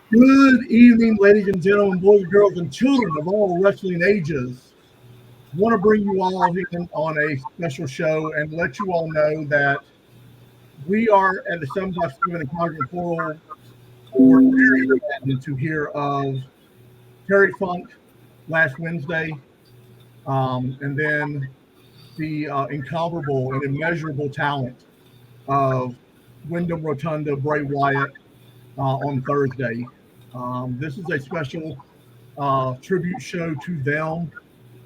Good evening, ladies and gentlemen, boys, girls, and children of all wrestling ages. I want to bring you all in on a special show and let you all know that we are at the 7x7 in Congress Portal. We're very saddened to hear of Terry Funk last Wednesday, and then the incomparable and immeasurable talent of Wyndham Rotunda Bray Wyatt on Thursday. This is a special tribute show to them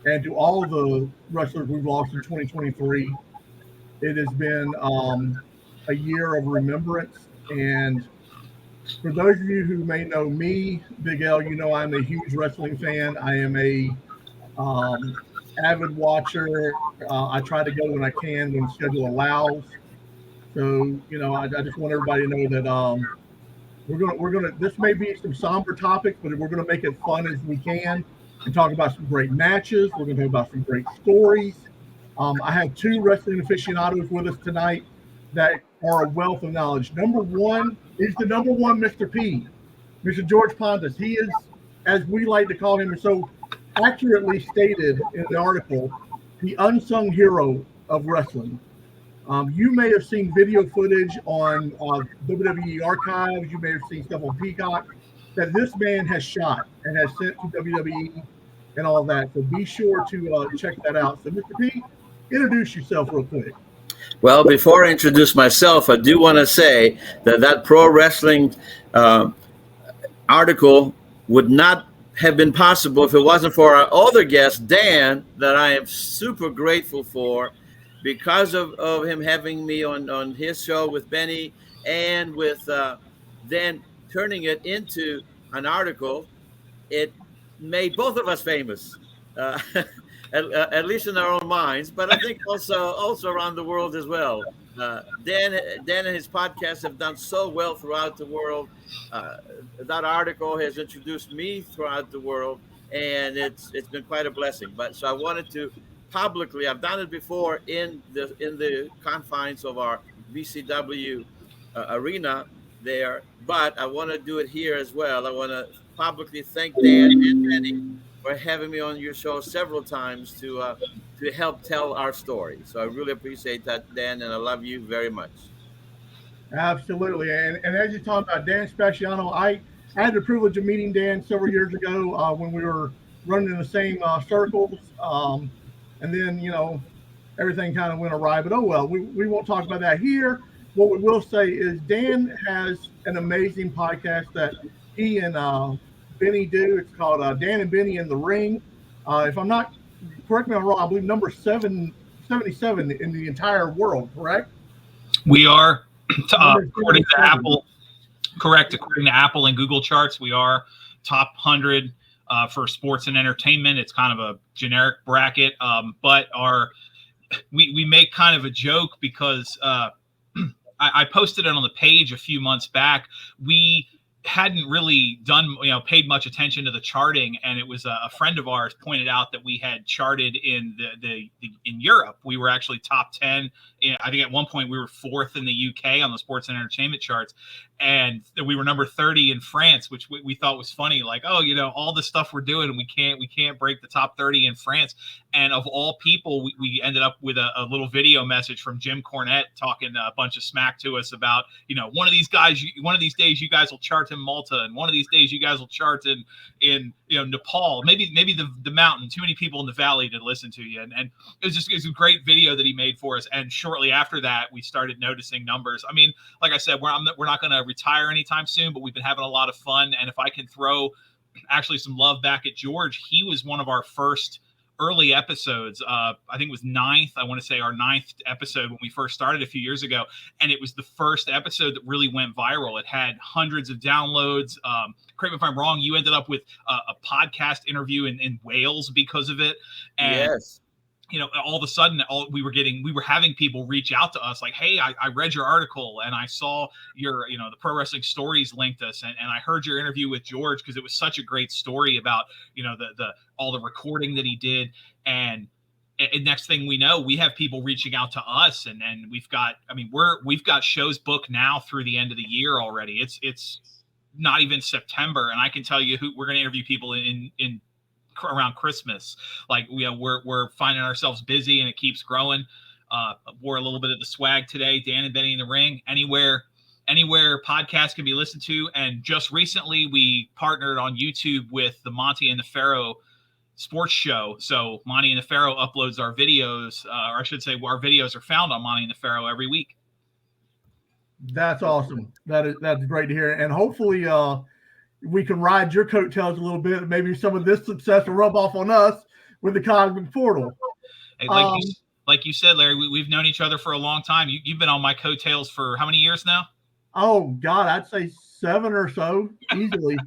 and to all the wrestlers we've lost in 2023. It has been a year of remembrance. And for those of you who may know me, Big L, you know I'm a huge wrestling fan. I am a avid watcher. I try to go when I can, when schedule allows. So, I just want everybody to know that we're gonna. This may be some somber topics, but we're gonna make it fun as we can and talk about some great matches. We're gonna talk about some great stories. I have two wrestling aficionados with us tonight that are a wealth of knowledge. Number one is the number one Mr. P, Mr. George Pontus. He is, as we like to call him, so accurately stated in the article, the unsung hero of wrestling. You may have seen video footage on WWE Archives. You may have seen stuff on Peacock that this man has shot and has sent to WWE and all that. So be sure to check that out. So, Mr. P, introduce yourself real quick. Well, before I introduce myself, I do want to say that pro wrestling article would not have been possible if it wasn't for our other guest, Dan, that I am super grateful for. Because of him having me on his show with Benny and with then turning it into an article, it made both of us famous, at least in our own minds, but I think also around the world as well. Dan and his podcast have done so well throughout the world. That article has introduced me throughout the world, and it's been quite a blessing. But so I wanted to publicly, I've done it before in the confines of our VCW arena there, but I want to do it here as well. I want to publicly thank Dan and Benny for having me on your show several times to help tell our story. So I really appreciate that, Dan, and I love you very much. Absolutely. And as you talk about Dan Spaciano, I had the privilege of meeting Dan several years ago when we were running in the same circles. And then, everything kind of went awry. But oh well, we won't talk about that here. What we will say is Dan has an amazing podcast that he and Benny do. It's called Dan and Benny in the Ring. If I'm not, correct me if I'm wrong, I believe number 777 in the entire world, correct? We are, according to Apple, correct. According to Apple and Google charts, we are top 100 for sports and entertainment. It's kind of a generic bracket, but we make kind of a joke because I posted it on the page a few months back. We hadn't really paid much attention to the charting, and it was a friend of ours pointed out that we had charted in in Europe. We were actually top 10. I think at one point we were 4th in the UK on the sports and entertainment charts, and we were number 30 in France, which we thought was funny. Like, oh, all the stuff we're doing, and we can't break the top 30 in France. And of all people, we ended up with a little video message from Jim Cornette talking a bunch of smack to us about, one of these days you guys will chart in Malta, and one of these days you guys will chart in Nepal, maybe the mountain. Too many people in the valley to listen to you, and it was a great video that he made for us. And shortly after that, we started noticing numbers. I mean, like I said, we're not going to retire anytime soon, but we've been having a lot of fun. And if I can throw actually some love back at George, he was one of our first early episodes. I think it was 9th. I want to say our 9th episode when we first started a few years ago. And it was the first episode that really went viral. It had hundreds of downloads. Correct me if I'm wrong, you ended up with a podcast interview in Wales because of it. And yes. All of a sudden, we were having people reach out to us like, hey, I read your article and I saw your, the Pro Wrestling Stories linked us, and I heard your interview with George because it was such a great story about, all the recording that he did. And and next thing we know, we have people reaching out to us, and we've got shows booked now through the end of the year already. It's not even September, and I can tell you who we're going to interview people in around Christmas. Like we're finding ourselves busy, and it keeps growing. Wore a little bit of the swag today. Dan and Benny in the Ring. Anywhere podcasts can be listened to. And just recently, we partnered on YouTube with the Monty and the Pharaoh sports show. So Monty and the Pharaoh uploads our videos, or I should say, our videos are found on Monty and the Pharaoh every week. That's awesome. That's great to hear. And hopefully, we can ride your coattails a little bit. Maybe some of this success will rub off on us with the Cosmic Portal. Hey, like you said, Larry, we've known each other for a long time. You've been on my coattails for how many years now? Oh God, I'd say 7 or so, easily.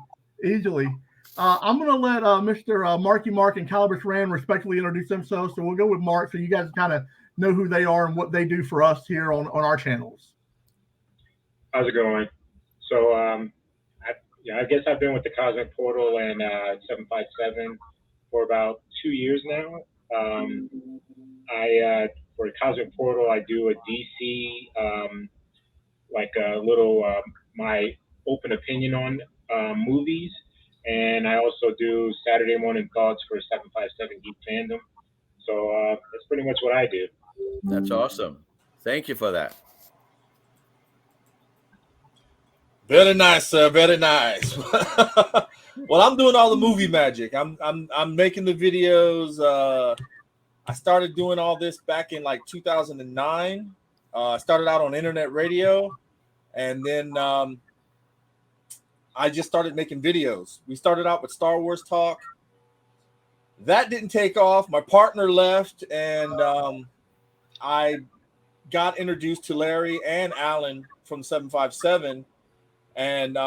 I'm going to let Mr. Marky Mark and Calabash Rand respectfully introduce themselves. So we'll go with Mark, so you guys kind of know who they are and what they do for us here on our channels. How's it going? So, I guess I've been with the Cosmic Portal and 757 for about 2 years now. For the Cosmic Portal, I do a DC, like a little my open opinion on movies, and I also do Saturday morning thoughts for 757 Geek Fandom. So that's pretty much what I do. That's awesome. Thank you for that. Very nice, sir. Very nice. Well, I'm doing all the movie magic. I'm making the videos. I started doing all this back in like 2009. I started out on internet radio, and then I just started making videos. We started out with Star Wars talk. That didn't take off. My partner left, and I got introduced to Larry and Alan from 757. And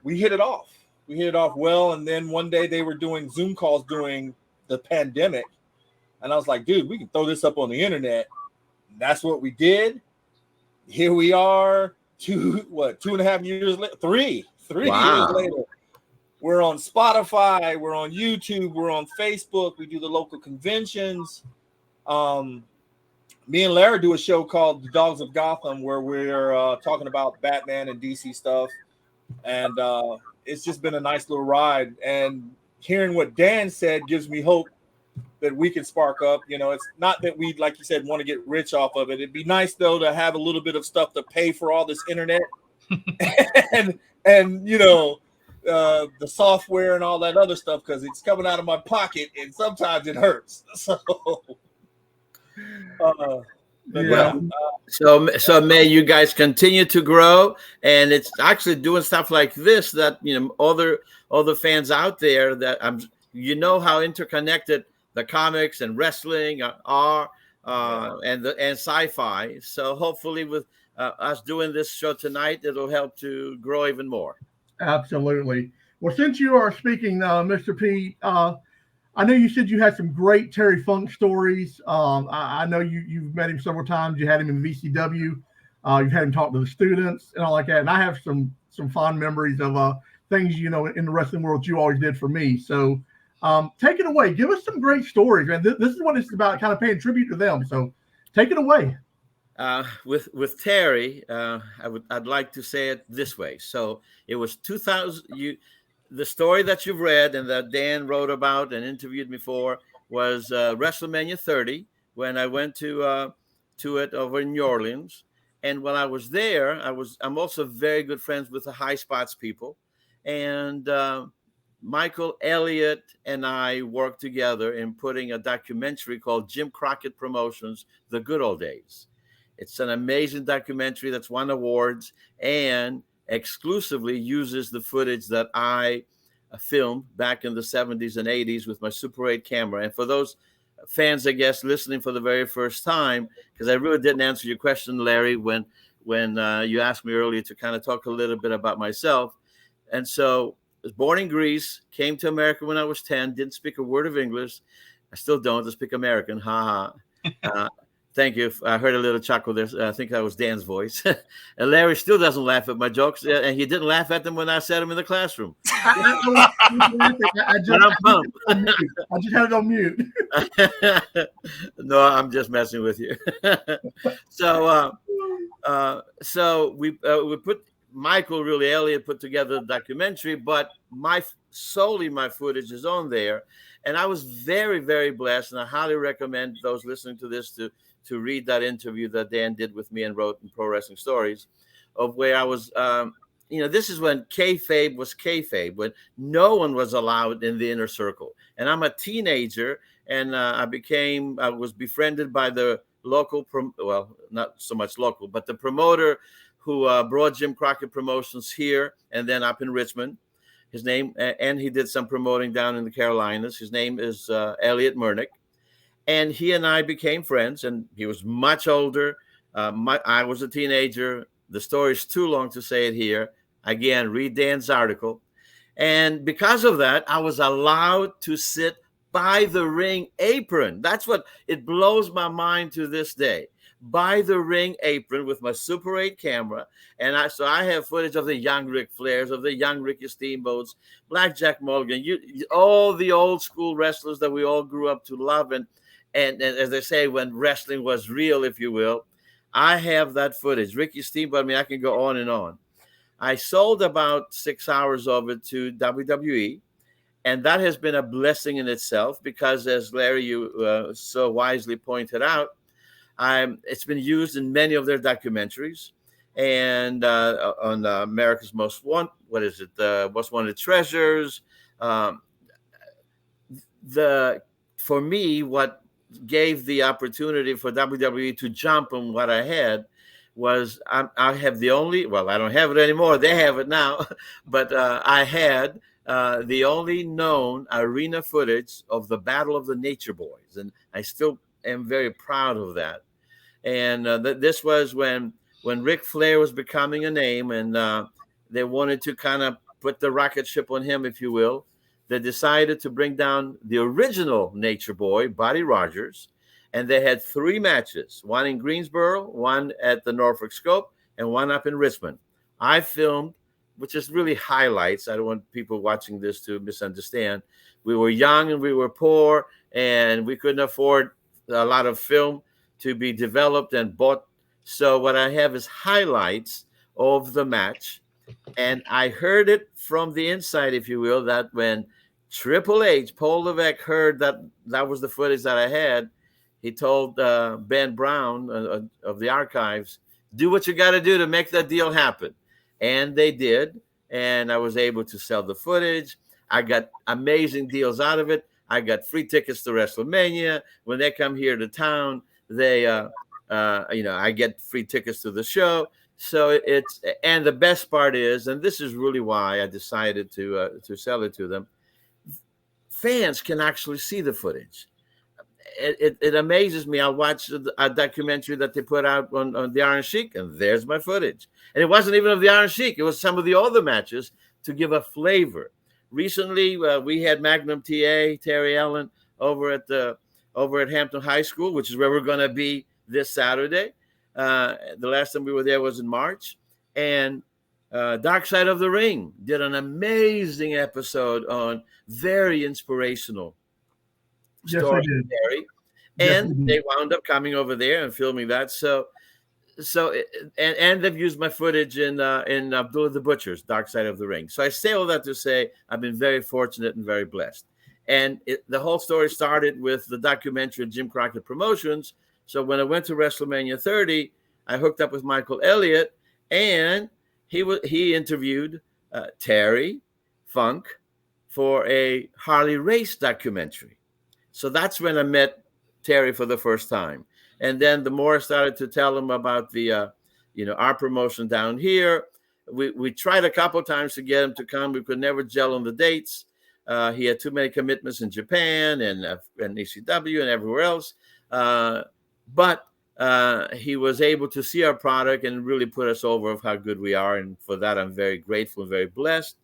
we hit it off. We hit it off well. And then one day they were doing Zoom calls during the pandemic. And I was like, dude, we can throw this up on the internet. And that's what we did. Here we are, 2.5 years later, three Wow. years later. We're on Spotify. We're on YouTube. We're on Facebook. We do the local conventions. Me and Larry do a show called The Dogs of Gotham, where we're talking about Batman and DC stuff. And it's just been a nice little ride. And hearing what Dan said gives me hope that we can spark up. You know, it's not that we, like you said, want to get rich off of it. It'd be nice, though, to have a little bit of stuff to pay for all this internet and you know, the software and all that other stuff, because it's coming out of my pocket and sometimes it hurts. So So may you guys continue to grow, and it's actually doing stuff like this that, you know, other fans out there that how interconnected the comics and wrestling are, and sci-fi. So hopefully with us doing this show tonight, it'll help to grow even more. Absolutely. Well, since you are speaking, Mr. P, I know you said you had some great Terry Funk stories. I know you've met him several times. You had him in VCW. You've had him talk to the students and all like that. And I have some fond memories of things, you know, in the wrestling world you always did for me. So take it away. Give us some great stories, man. This is what it's about, kind of paying tribute to them. So take it away. With Terry, I'd like to say it this way. So it was 2000. The story that you've read and that Dan wrote about and interviewed me for was WrestleMania 30, when I went to it over in New Orleans. And when I was there, I'm also very good friends with the High Spots people. And Michael Elliott and I worked together in putting a documentary called Jim Crockett Promotions, The Good Old Days. It's an amazing documentary that's won awards and exclusively uses the footage that I filmed back in the 70s and 80s with my Super 8 camera. And for those fans, I guess, listening for the very first time, because I really didn't answer your question, Larry, when you asked me earlier to kind of talk a little bit about myself. And so I was born in Greece, came to America when I was 10, didn't speak a word of English. I still don't. I speak American. Thank you. I heard a little chuckle there. I think that was Dan's voice. And Larry still doesn't laugh at my jokes, and he didn't laugh at them when I said them in the classroom. I just had it on mute. No, I'm just messing with you. So we put Michael Elliott put together the documentary, but solely my footage is on there, and I was very, very blessed, and I highly recommend those listening to this to read that interview that Dan did with me and wrote in Pro Wrestling Stories, of where I was. This is when kayfabe was kayfabe, when no one was allowed in the inner circle, and I'm a teenager, and I was befriended by the local, not so much local, but the promoter who brought Jim Crockett Promotions here and then up in Richmond. His name, and he did some promoting down in the Carolinas. His name is Elliot Murnick. And he and I became friends, and he was much older. I was a teenager. The story's too long to say it here. Again, read Dan's article. And because of that, I was allowed to sit by the ring apron. That's what it blows my mind to this day. By the ring apron with my Super 8 camera. And I have footage of the young Ric Flairs, of the young Ricky Steamboats, Black Jack Mulligan, all the old school wrestlers that we all grew up to love. And as they say, when wrestling was real, if you will, I have that footage. Ricky Steamboat, I can go on and on. I sold about 6 hours of it to WWE, and that has been a blessing in itself because, as Larry, you so wisely pointed out, it's been used in many of their documentaries, and on America's Most Wanted Treasures. For me, what gave the opportunity for WWE to jump on what I had was I have the only, I don't have it anymore. They have it now, but I had the only known arena footage of the Battle of the Nature Boys, and I still am very proud of that. And this was when Ric Flair was becoming a name, and they wanted to kind of put the rocket ship on him, if you will. They decided to bring down the original Nature Boy, Buddy Rogers, and they had 3 matches, one in Greensboro, one at the Norfolk Scope, and one up in Richmond. I filmed, which is really highlights. I don't want people watching this to misunderstand. We were young and we were poor, and we couldn't afford a lot of film to be developed and bought. So what I have is highlights of the match. And I heard it from the inside, if you will, that when Triple H, Paul Levesque, heard that was the footage that I had, he told Ben Brown of the archives, do what you got to do to make that deal happen. And they did. And I was able to sell the footage. I got amazing deals out of it. I got free tickets to WrestleMania. When they come here to town, I get free tickets to the show. So and the best part is, and this is really why I decided to sell it to them, fans can actually see the footage. It amazes me. I watched a documentary that they put out on the Iron Sheik, and there's my footage. And it wasn't even of the Iron Sheik. It was some of the other matches to give a flavor. Recently, we had Magnum TA, Terry Allen, over at Hampton High School, which is where we're going to be this Saturday. The last time we were there was in March. And Dark Side of the Ring did an amazing episode on very inspirational story. And they wound up coming over there and filming that. And they've used my footage in Abdullah the Butcher's Dark Side of the Ring. So I say all that to say I've been very fortunate and very blessed. And the whole story started with the documentary Jim Crockett Promotions. So when I went to WrestleMania 30, I hooked up with Michael Elliott, and he interviewed Terry Funk for a Harley race documentary. So that's when I met Terry for the first time. And then the more I started to tell him about the, our promotion down here, we tried a couple of times to get him to come. We could never gel on the dates. He had too many commitments in Japan and ECW and everywhere else. But he was able to see our product and really put us over of how good we are. And for that, I'm very grateful and very blessed.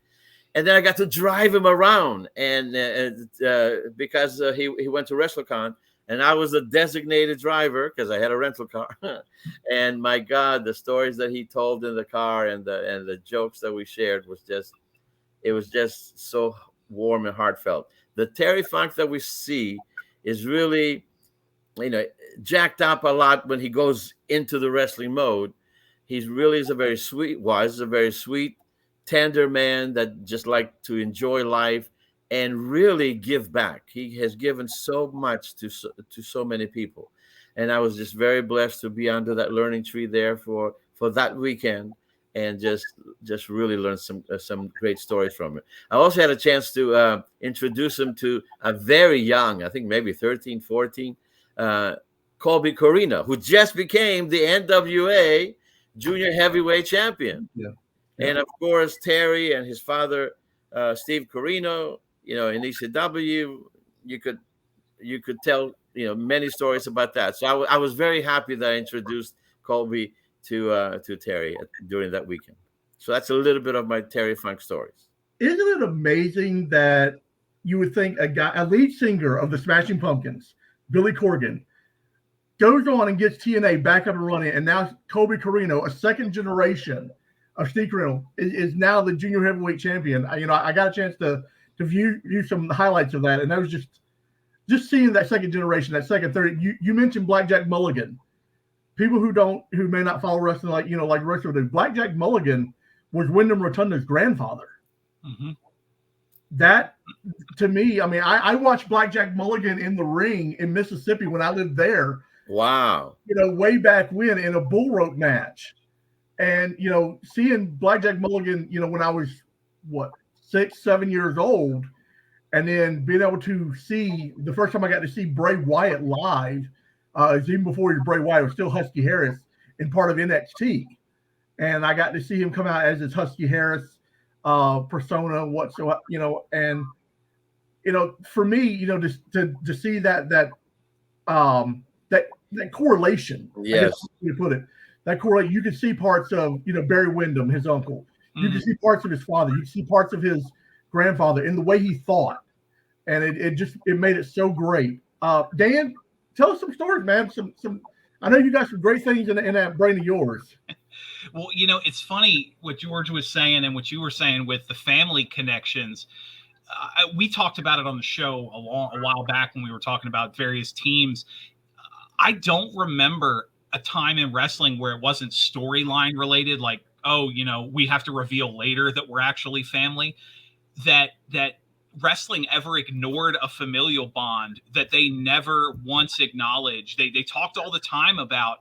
And then I got to drive him around, and because he went to WrestleCon, and I was a designated driver because I had a rental car. And my God, the stories that he told in the car and the jokes that we shared was just so warm and heartfelt. The Terry Funk that we see is really, jacked up a lot when he goes into the wrestling mode. He's really is a very sweet, tender man that just like to enjoy life and really give back. He has given so much to so many people, and I was just very blessed to be under that learning tree there for that weekend, and just really learn some great stories from it. I also had a chance to introduce him to a very young, I think maybe 13, 14, Colby Corino, who just became the NWA junior heavyweight champion. Yeah. And of course, Terry and his father, Steve Corino, in ECW, you could tell, many stories about that. So I was very happy that I introduced Colby to Terry during that weekend. So that's a little bit of my Terry Funk stories. Isn't it amazing that you would think a lead singer of the Smashing Pumpkins, Billy Corgan, goes on and gets TNA back up and running, and now Colby Corino, a second generation of Steve Corino, is now the junior heavyweight champion. I got a chance to view some highlights of that, and that was just seeing that second generation, that second, third. You mentioned Blackjack Mulligan. People who may not follow wrestling like wrestling do. Blackjack Mulligan was Wyndham Rotunda's grandfather. Mm-hmm. That, to me, I watched Blackjack Mulligan in the ring in Mississippi when I lived there. Wow. Way back when in a bull rope match. And, seeing Blackjack Mulligan, when I was, 6, 7 years old, and then being able to see the first time I got to see Bray Wyatt live, even before he was Bray Wyatt, it was still Husky Harris in part of NXT. And I got to see him come out as his Husky Harris persona, whatsoever, and, for me, just to see that correlation. Yes. You put it. That correlation. You could see parts of, Barry Windham, his uncle. You could see parts of his father. You could see parts of his grandfather in the way he thought. And it made it so great. Dan, tell us some stories, man. Some I know you got some great things in that brain of yours. Well, it's funny what George was saying and what you were saying with the family connections. We talked about it on the show a while back when we were talking about various teams. I don't remember a time in wrestling where it wasn't storyline related, like, we have to reveal later that we're actually family, that wrestling ever ignored a familial bond, that they never once acknowledged. They talked all the time about,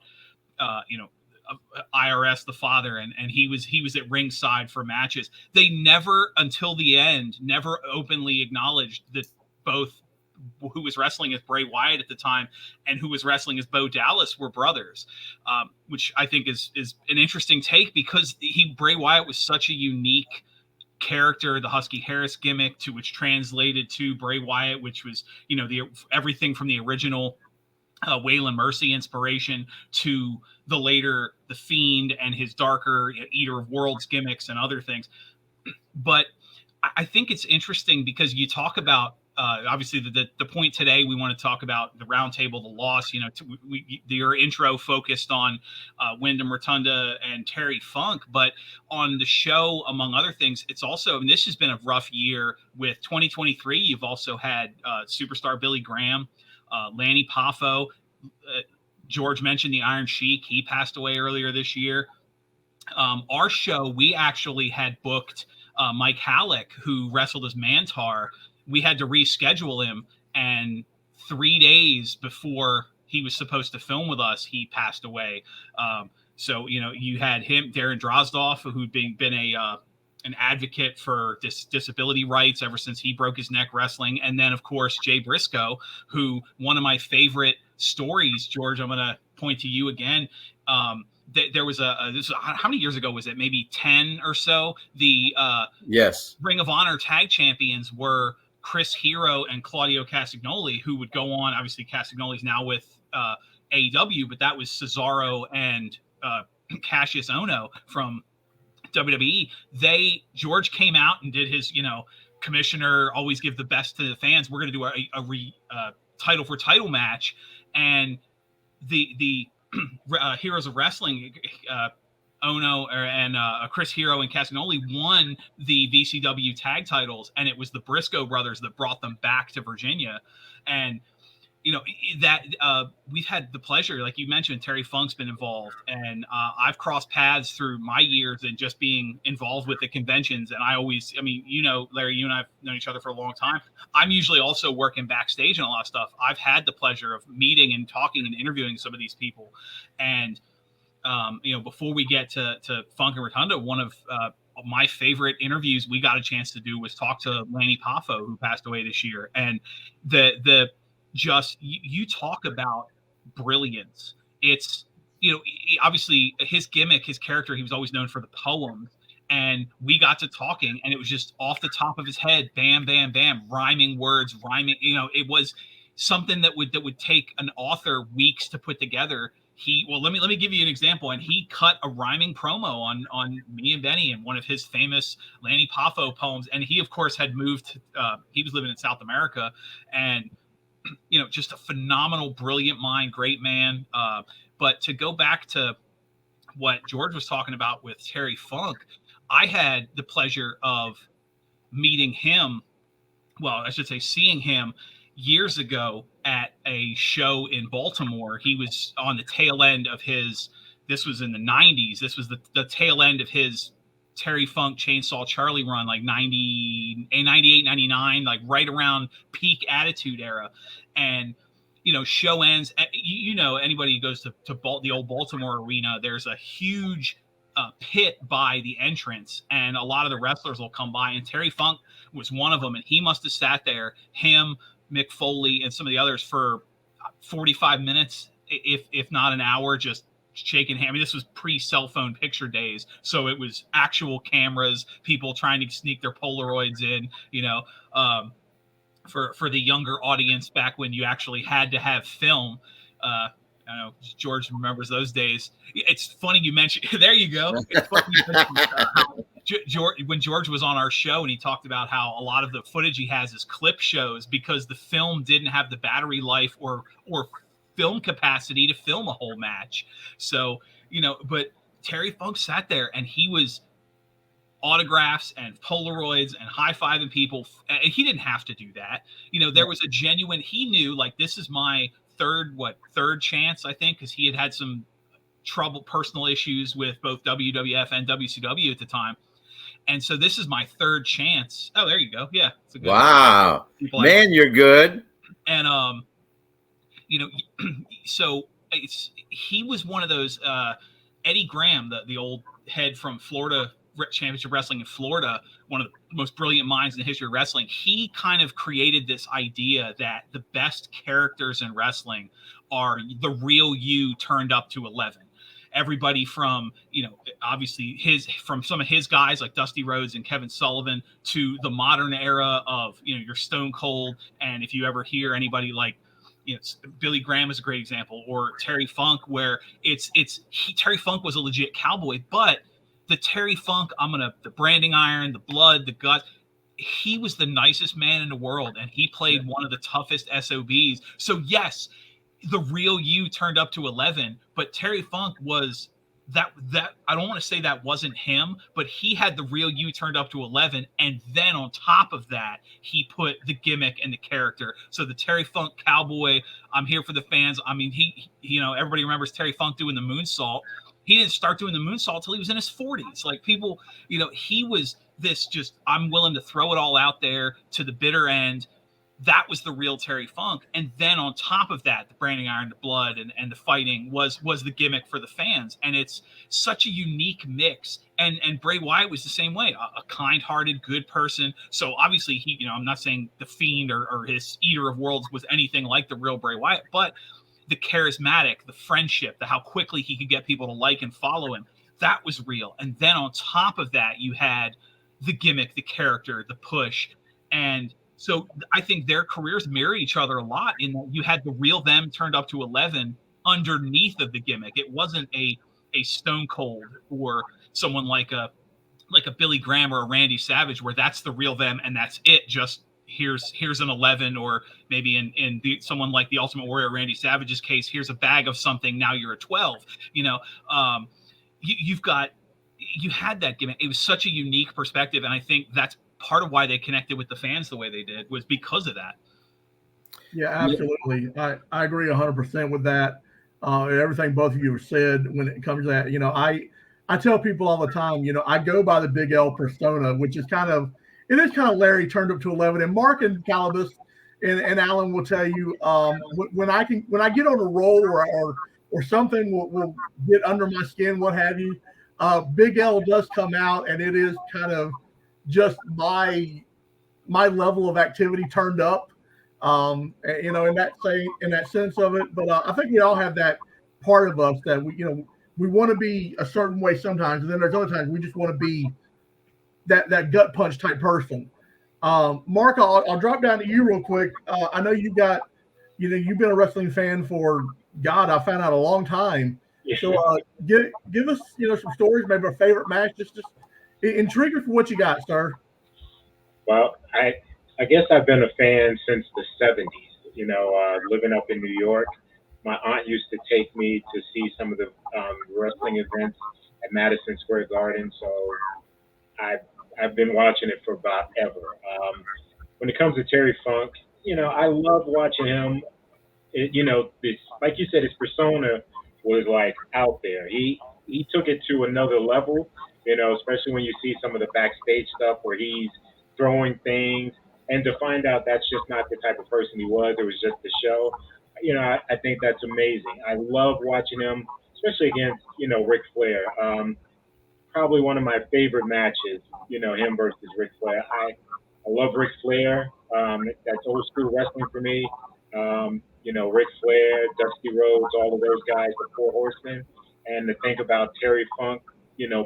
IRS, the father, and he was at ringside for matches. They never, until the end, never openly acknowledged that both who was wrestling as Bray Wyatt at the time and who was wrestling as Bo Dallas were brothers, which I think is an interesting take, because Bray Wyatt was such a unique character, the Husky Harris gimmick, to which translated to Bray Wyatt, which was, everything from the original Waylon Mercy inspiration to the later The Fiend and his darker Eater of Worlds gimmicks and other things. But I think it's interesting because you talk about, obviously the point today, we want to talk about the roundtable, the loss, your intro focused on Wyndham Rotunda and Terry Funk, but on the show, among other things, it's also, and this has been a rough year with 2023. You've also had superstar Billy Graham, Lanny Poffo, George mentioned the Iron Sheik. He passed away earlier this year. Our show, we actually had booked Mike Halleck, who wrestled as Mantar. We had to reschedule him, and 3 days before he was supposed to film with us, he passed away. So, you had him, Darren Drozdoff, who'd been an advocate for disability rights ever since he broke his neck wrestling. And then, of course, Jay Briscoe, who, one of my favorite stories, George, I'm going to point to you again. There was how many years ago was it? Maybe 10 or so. The yes, Ring of Honor tag champions were Chris Hero and Claudio Castagnoli, who would go on. Obviously, Castagnoli's now with AEW, but that was Cesaro and Cassius Ohno from WWE. George came out and did his, commissioner, always give the best to the fans. We're going to do a title for title match, and the Heroes of Wrestling, Ono and Chris Hero and Castagnoli won the VCW tag titles, and it was the Briscoe brothers that brought them back to Virginia. And that we've had the pleasure, like you mentioned, Terry Funk's been involved, and I've crossed paths through my years and just being involved with the conventions. And Larry, you and I've known each other for a long time. I'm usually also working backstage and a lot of stuff. I've had the pleasure of meeting and talking and interviewing some of these people. And before we get to Funk and Rotunda, one of my favorite interviews we got a chance to do was talk to Lanny Poffo, who passed away this year. And you talk about brilliance. It's, obviously his gimmick, his character, he was always known for the poems. And we got to talking, and it was just off the top of his head, bam, bam, bam, rhyming words, it was something that would take an author weeks to put together. Let me give you an example. And he cut a rhyming promo on me and Benny in one of his famous Lanny Poffo poems. And he, of course, had moved. He was living in South America, and just a phenomenal, brilliant mind, great man. But to go back to what George was talking about with Terry Funk, I had the pleasure of meeting him. Well, I should say seeing him years ago at a show in Baltimore. He was on the tail end of this was in the 90s. This was the tail end of his Terry Funk Chainsaw Charlie run, like 98, 99, like right around peak Attitude Era. And, show ends, anybody who goes to the old Baltimore arena, there's a huge pit by the entrance, and a lot of the wrestlers will come by, and Terry Funk was one of them. And he must have sat there, him, Mick Foley, and some of the others for 45 minutes, if not an hour, just shaking hands. I mean, this was pre-cell phone picture days, so it was actual cameras, people trying to sneak their Polaroids in, for the younger audience back when you actually had to have film. I know George remembers those days. It's funny you mentioned. There you go. It's funny you mentioned, when George was on our show, and he talked about how a lot of the footage he has is clip shows because the film didn't have the battery life or film capacity to film a whole match. So, but Terry Funk sat there, and he was autographs and Polaroids and high-fiving people. And he didn't have to do that. There was a genuine, he knew, like, this is my third chance, I think, because he had some personal issues with both WWF and WCW at the time. And so this is my third chance. Oh, there you go. Yeah. It's a good wow. Man, you're good. And, so he was one of those, Eddie Graham, the old head from Florida Championship Wrestling in Florida, one of the most brilliant minds in the history of wrestling. He kind of created this idea that the best characters in wrestling are the real you turned up to 11. Everybody from, obviously from some of his guys like Dusty Rhodes and Kevin Sullivan to the modern era of, your Stone Cold. And if you ever hear anybody like, Billy Graham is a great example, or Terry Funk, where Terry Funk was a legit cowboy, but the Terry Funk, the branding iron, the blood, the guts, he was the nicest man in the world, and he played one of the toughest SOBs. So yes, the real you turned up to 11, but Terry Funk was that I don't want to say that wasn't him, but he had the real you turned up to 11. And then on top of that, he put the gimmick and the character. So the Terry Funk cowboy, I'm here for the fans. I mean, he everybody remembers Terry Funk doing the moonsault. He didn't start doing the moonsault until he was in his 40s. Like, people, he was this just, I'm willing to throw it all out there to the bitter end. That was the real Terry Funk. And then on top of that, the branding iron, the blood, and the fighting was the gimmick for the fans. And it's such a unique mix. And Bray Wyatt was the same way, a kind-hearted, good person. So obviously I'm not saying the Fiend or his Eater of Worlds was anything like the real Bray Wyatt, but the charismatic, the friendship, how quickly he could get people to like and follow him, that was real. And then on top of that, you had the gimmick, the character, the push. And so I think their careers mirror each other a lot in that you had the real them turned up to 11 underneath of the gimmick. It wasn't a Stone Cold or someone like a Billy Graham or a Randy Savage where that's the real them and that's it, just here's an 11, or maybe in someone like the Ultimate Warrior Randy Savage's case, here's a bag of something, now you're a 12. You had that gimmick. It was such a unique perspective, and I think that's part of why they connected with the fans the way they did, was because of that. Yeah, absolutely. I agree 100% with that. Everything both of you have said when it comes to that. I tell people all the time, I go by the Big L persona, which is kind of Larry turned up to 11, and Mark and Calabas and Alan will tell you, when I get on a roll or something will get under my skin, what have you, Big L does come out, and it is kind of just my level of activity turned up. In that sense of it. But I think we all have that part of us that we want to be a certain way sometimes, and then there's other times we just want to be that gut punch type person. Mark, I'll drop down to you real quick. I know you've been a wrestling fan for I found out a long time. Yeah. So give us some stories, maybe a favorite match. Just intrigue us for what you got, sir. Well, I guess I've been a fan since the 70s, living up in New York. My aunt used to take me to see some of the wrestling events at Madison Square Garden. So I've been watching it for about ever. When it comes to Terry Funk, I love watching him. Like you said, his persona was like out there. He took it to another level, especially when you see some of the backstage stuff where he's throwing things, and to find out that's just not the type of person he was. It was just the show. I think that's amazing. I love watching him, especially against, Ric Flair. Probably one of my favorite matches, him versus Ric Flair. I love Ric Flair. That's old school wrestling for me. Ric Flair, Dusty Rhodes, all of those guys, the Four Horsemen. And to think about Terry Funk,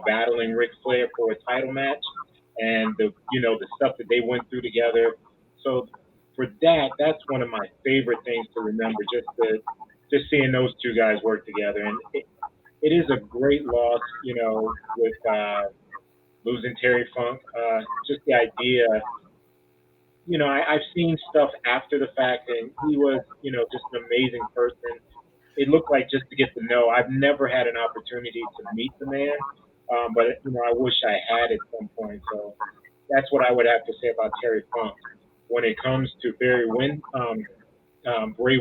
battling Ric Flair for a title match, and the stuff that they went through together. So for that's one of my favorite things to remember, just seeing those two guys work together. And it is a great loss, with losing Terry Funk. Just the idea, I've seen stuff after the fact, and he was, just an amazing person. It looked like, just to get to know, I've never had an opportunity to meet the man. But I wish I had at some point. So that's what I would have to say about Terry Funk. When it comes to Bray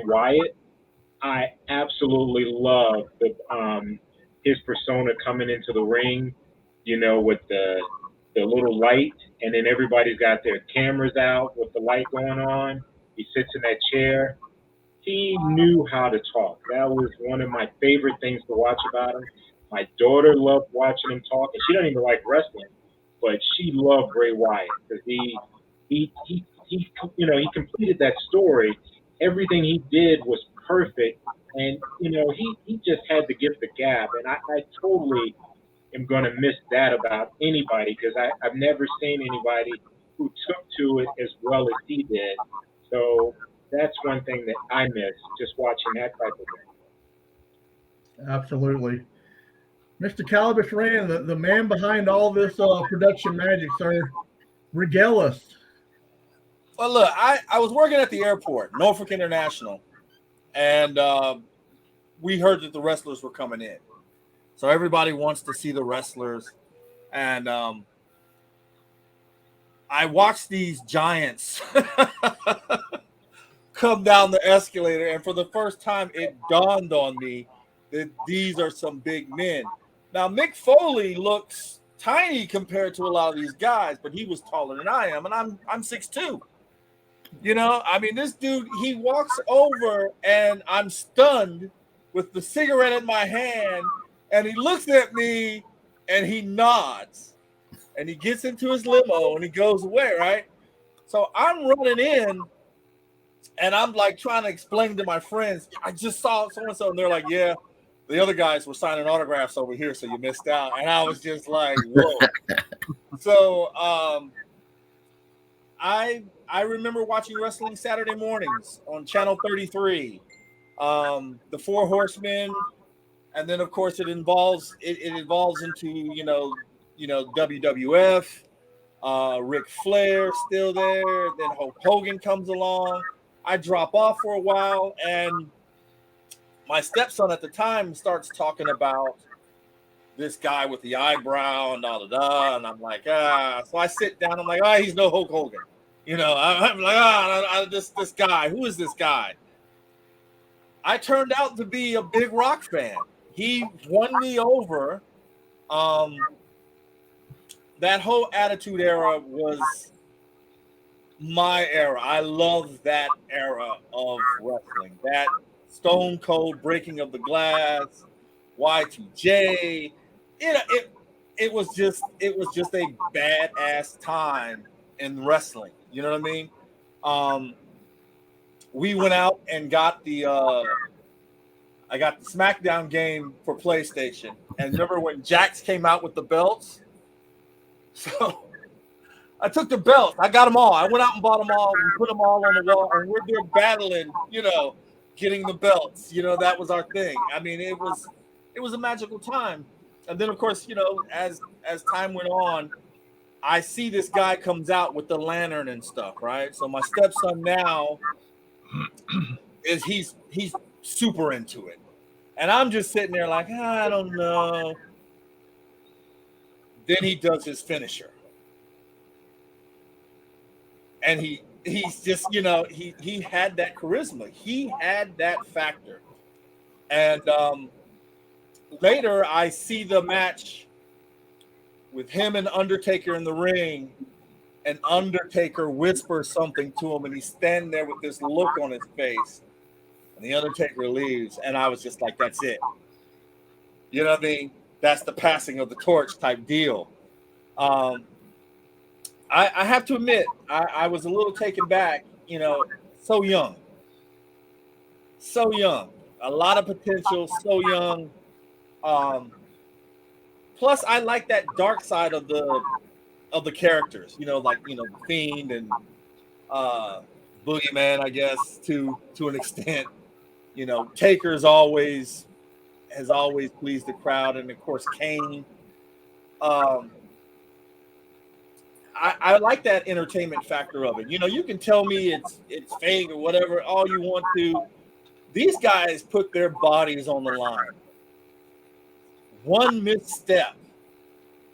Wyatt, I absolutely love his persona coming into the ring, with the little light, and then everybody's got their cameras out with the light going on. He sits in that chair. He knew how to talk. That was one of my favorite things to watch about him. My daughter loved watching him talk, and she doesn't even like wrestling, but she loved Bray Wyatt because he completed that story. Everything he did was perfect, and he just had the gift of gab, and I totally am going to miss that about anybody, because I've never seen anybody who took to it as well as he did. So that's one thing that I miss, just watching that type of thing. Absolutely. Mr. Calabas Rand, the man behind all this production magic, sir. Regale us. Well, look, I was working at the airport, Norfolk International, and we heard that the wrestlers were coming in. So everybody wants to see the wrestlers. And I watched these giants come down the escalator, and for the first time, it dawned on me that these are some big men. Now, Mick Foley looks tiny compared to a lot of these guys, but he was taller than I am, and I'm 6'2". This dude, he walks over, and I'm stunned with the cigarette in my hand, and he looks at me, and he nods, and he gets into his limo, and he goes away, right? So I'm running in, and I'm like trying to explain to my friends, I just saw so-and-so, and they're like, yeah, the other guys were signing autographs over here, so you missed out. And I was just like, whoa. So I remember watching wrestling Saturday mornings on Channel 33, the Four Horsemen, and then of course it evolves into WWF. Ric Flair still there. Then Hulk Hogan comes along. I drop off for a while, and my stepson at the time starts talking about this guy with the eyebrow and and I'm like, So I sit down. I'm like, he's no Hulk Hogan. You know, I'm like, this guy. Who is this guy? I turned out to be a big Rock fan. He won me over. That whole Attitude Era was my era. I love that era of wrestling. That Stone Cold breaking of the glass, Y2J. It was just a badass time in wrestling. You know what I mean? We went out and got I got the SmackDown game for PlayStation. And remember when Jax came out with the belts? So I took the belts. I got them all. I went out and bought them all. We put them all on the wall, and we're there battling, getting the belts. That was our thing. I mean, it was a magical time. And then, of course, as time went on, I see this guy comes out with the lantern and stuff, right? So my stepson now he's super into it. And I'm just sitting there like, I don't know. Then he does his finisher. And he's just, he had that charisma. He had that factor. And later I see the match with him and Undertaker in the ring, and Undertaker whispers something to him, and he's standing there with this look on his face. And the Undertaker leaves, and I was just like, that's it. You know what I mean? That's the passing of the torch type deal. I have to admit, I was a little taken back, so young. So young. A lot of potential, so young. Plus, I like that dark side of the characters, the Fiend and Boogeyman, I guess, to an extent. Taker has always pleased the crowd, and of course Kane. I like that entertainment factor of it. You can tell me it's fake or whatever, all you want to. These guys put their bodies on the line. One misstep,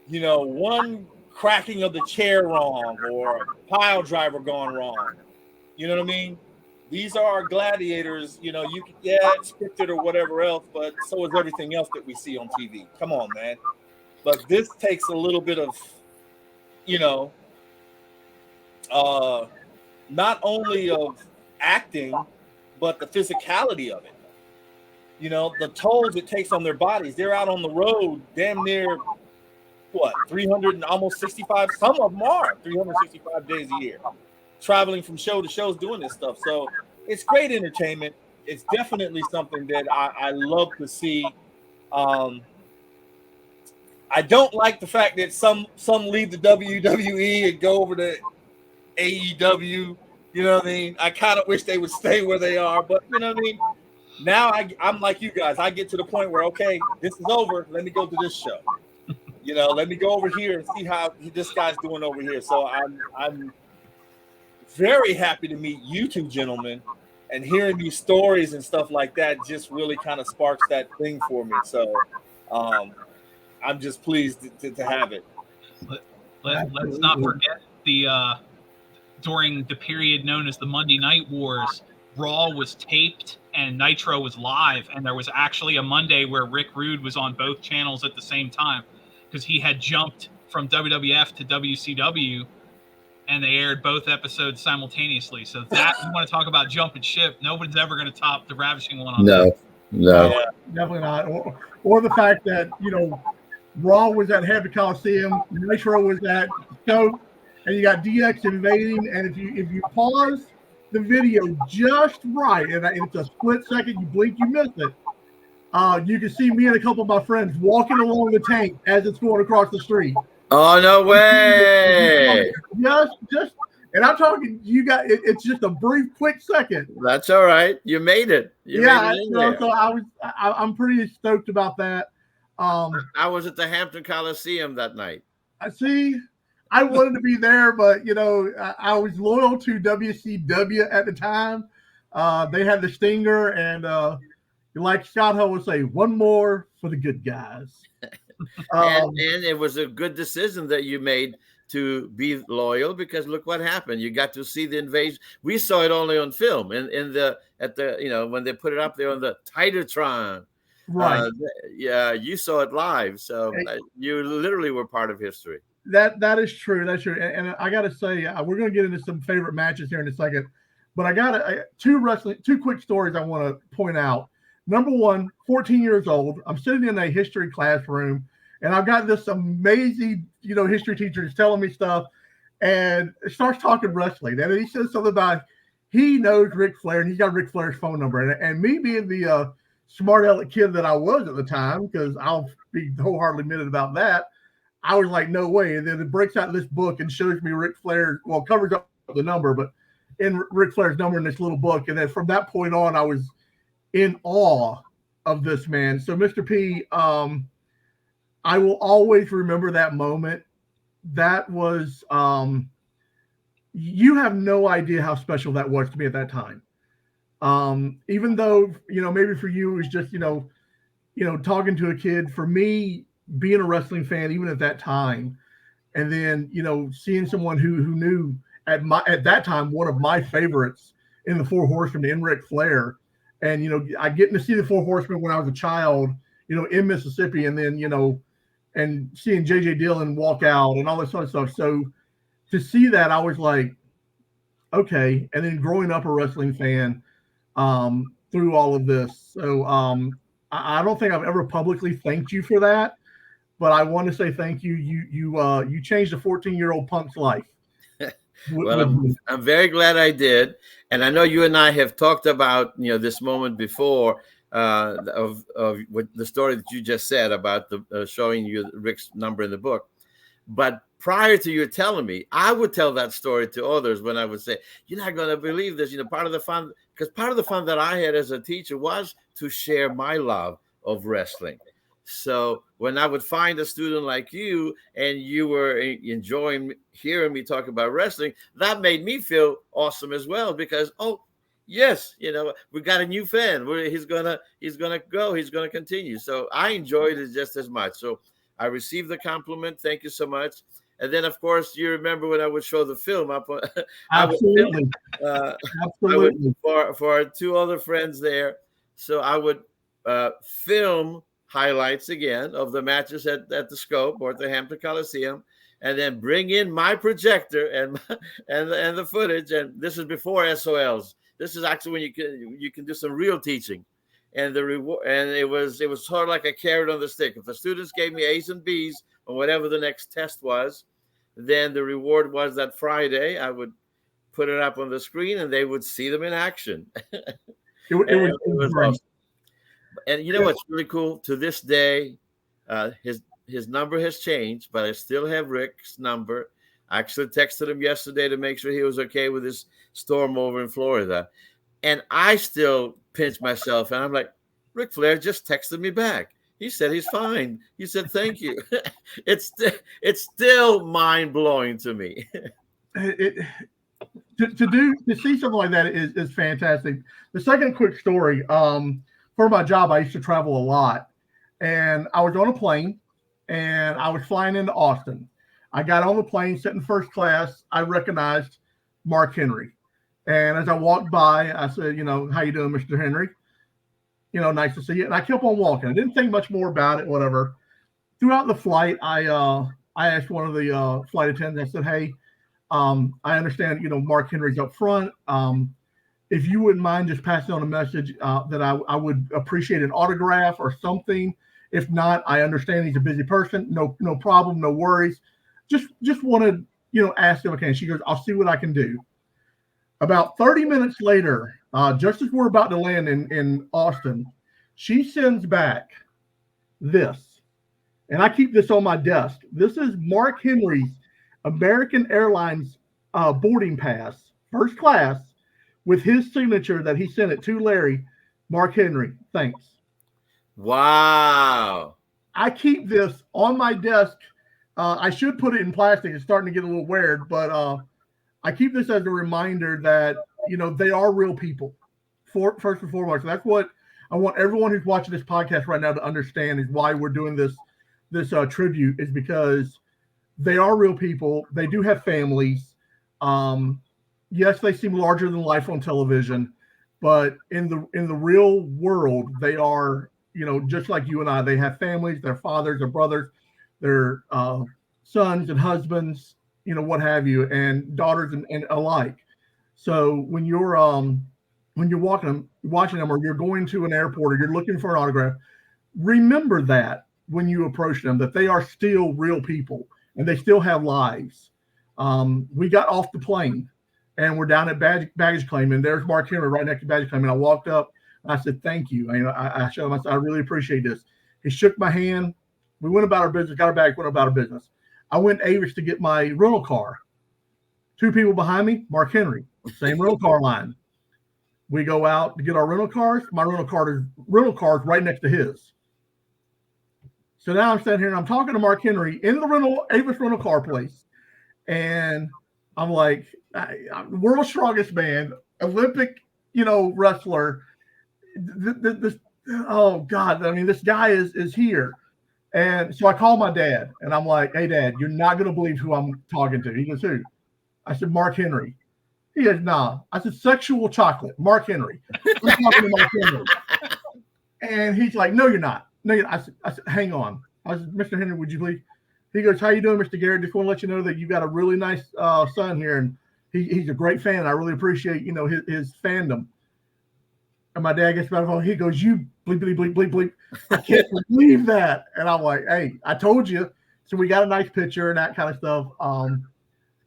one cracking of the chair wrong or a pile driver gone wrong. You know what I mean? These are our gladiators. You can, it's scripted or whatever else, but so is everything else that we see on TV. Come on, man. But this takes a little bit of, not only of acting, but the physicality of it. The tolls it takes on their bodies. They're out on the road damn near, 300 and almost 65, some of them are 365 days a year, traveling from show to shows doing this stuff. So it's great entertainment. It's definitely something that I love to see. I don't like the fact that some leave the WWE and go over to AEW. You know what I mean? I kind of wish they would stay where they are, but you know what I mean? Now I'm like you guys. I get to the point where, okay, this is over. Let me go to this show. Let me go over here and see how this guy's doing over here. So I'm very happy to meet you two gentlemen, and hearing these stories and stuff like that just really kind of sparks that thing for me. So I'm just pleased to have it. Let's not forget during the period known as the Monday Night Wars, Raw was taped and Nitro was live, and there was actually a Monday where Rick Rude was on both channels at the same time because he had jumped from WWF to WCW, and they aired both episodes simultaneously. So that, you want to talk about jumping ship, nobody's ever going to top the Ravishing one on that. No. Yeah, definitely not. Or the fact that, Raw was at Heavy Coliseum, Nitro was at Stoke, and you got DX invading, and if you pause the video just right, and it's a split second, you blink, you miss it. You can see me and a couple of my friends walking along the tank as it's going across the street. Oh, no way! Just, and I'm talking. You got it's just a brief, quick second. That's all right. You made it. So I'm pretty stoked about that. I was at the Hampton Coliseum that night. I see. I wanted to be there, but I was loyal to WCW at the time. They had the Stinger, and like Scott Hall would say, one more for the good guys. And it was a good decision that you made to be loyal, because look what happened. You got to see the invasion. We saw it only on film, and when they put it up there on the Titatron. Right. Yeah, you saw it live, so you literally were part of history. That is true. That's true. And I got to say, we're going to get into some favorite matches here in a second, but I got two quick stories I want to point out. Number one, 14 years old, I'm sitting in a history classroom, and I've got this amazing, history teacher who's telling me stuff, and starts talking wrestling. And he says something about he knows Ric Flair, and he's got Ric Flair's phone number. And me being the smart aleck kid that I was at the time, because I'll be wholeheartedly admitted about that, I was like, no way. And then it breaks out this book and shows me Ric Flair, covers up the number, but in Ric Flair's number in this little book. And then from that point on, I was in awe of this man. So, Mr. P, I will always remember that moment. That was, you have no idea how special that was to me at that time. Even though, maybe for you, it was just, talking to a kid. For me, being a wrestling fan, even at that time, and then, seeing someone who knew at that time, one of my favorites in the Four Horsemen, in Ric Flair. And, I getting to see the Four Horsemen when I was a child, in Mississippi, and then, and seeing J.J. Dillon walk out and all this sort of stuff. So to see that, I was like, okay. And then growing up a wrestling fan through all of this. So I don't think I've ever publicly thanked you for that, but I want to say thank you. You changed a 14-year-old punk's life. Well, I'm very glad I did. And I know you and I have talked about, this moment before, of what the story that you just said about the showing you Rick's number in the book. But prior to you telling me, I would tell that story to others when I would say, you're not going to believe this. Part of the fun, because part of the fun that I had as a teacher was to share my love of wrestling. So when I would find a student like you and you were enjoying hearing me talk about wrestling, that made me feel awesome as well, because, oh, yes, we got a new fan. He's gonna go. He's gonna continue. So I enjoyed it just as much. So I received the compliment. Thank you so much. And then, of course, you remember when I would show the film up. Absolutely. Absolutely. For two other friends there. So I would film highlights again of the matches at the Scope or at the Hampton Coliseum, and then bring in my projector and the footage. And this is before SOLs. This is actually when you can do some real teaching, and the reward. And it was sort of like a carrot on the stick. If the students gave me A's and B's or whatever the next test was, then the reward was that Friday I would put it up on the screen and they would see them in action. It was awesome. And what's really cool? To this day, his number has changed, but I still have Rick's number. I actually texted him yesterday to make sure he was okay with his storm over in Florida. And I still pinch myself, and I'm like, Ric Flair just texted me back. He said he's fine. He said thank you. It's still mind-blowing to me. To see something like that is fantastic. The second quick story, for my job, I used to travel a lot, and I was on a plane, and I was flying into Austin. I got on the plane, sitting first class. I recognized Mark Henry. And as I walked by, I said, how you doing, Mr. Henry? Nice to see you. And I kept on walking. I didn't think much more about it, whatever. Throughout the flight, I asked one of the flight attendants, I said, hey, I understand, Mark Henry's up front. If you wouldn't mind just passing on a message that I would appreciate an autograph or something. If not, I understand he's a busy person. No problem, no worries. Just wanted, ask him again. She goes, I'll see what I can do. About 30 minutes later, just as we're about to land in Austin, she sends back this. And I keep this on my desk. This is Mark Henry's American Airlines boarding pass, first class, with his signature that he sent it to Larry. Mark Henry, thanks. Wow. I keep this on my desk I should put it in plastic. It's starting to get a little weird, but I keep this as a reminder that, they are real people. First and foremost. That's what I want everyone who's watching this podcast right now to understand, is why we're doing this tribute, is because they are real people. They do have families. Yes, they seem larger than life on television, but in the real world, they are, just like you and I. They have families, their fathers, their brothers, their sons and husbands, what have you, and daughters and alike. So when you're watching them, or you're going to an airport, or you're looking for an autograph, remember that when you approach them, that they are still real people and they still have lives. We got off the plane and we're down at baggage claim, and there's Mark Henry right next to baggage claim. And I walked up and I said, "Thank you." I showed him, I said, "I really appreciate this." He shook my hand. We went about our business, got our bag, went about our business. I went to Avis to get my rental car. Two people behind me, Mark Henry, same rental car line. We go out to get our rental cars. My rental car is right next to his. So now I'm standing here and I'm talking to Mark Henry in the Avis rental car place. And I'm like, world's strongest man, Olympic, wrestler. Oh God, I mean, this guy is here. And so I call my dad and I'm like, "Hey Dad, you're not going to believe who I'm talking to." He goes, "Who?" I said, "Mark Henry." He goes, "Nah." I said, "Sexual chocolate, Mark Henry." I'm talking to Mark Henry. And he's like, "No, you're not." No, you're not. I said, "Hang on." I said, "Mr. Henry, would you please?" He goes, "How you doing, Mr. Garrett? Just want to let you know that you got a really nice son here, and he's a great fan. And I really appreciate, his fandom." And my dad gets about the phone. He goes, "You bleep, bleep, bleep, bleep, bleep. I can't believe that." And I'm like, "Hey, I told you." So we got a nice picture and that kind of stuff.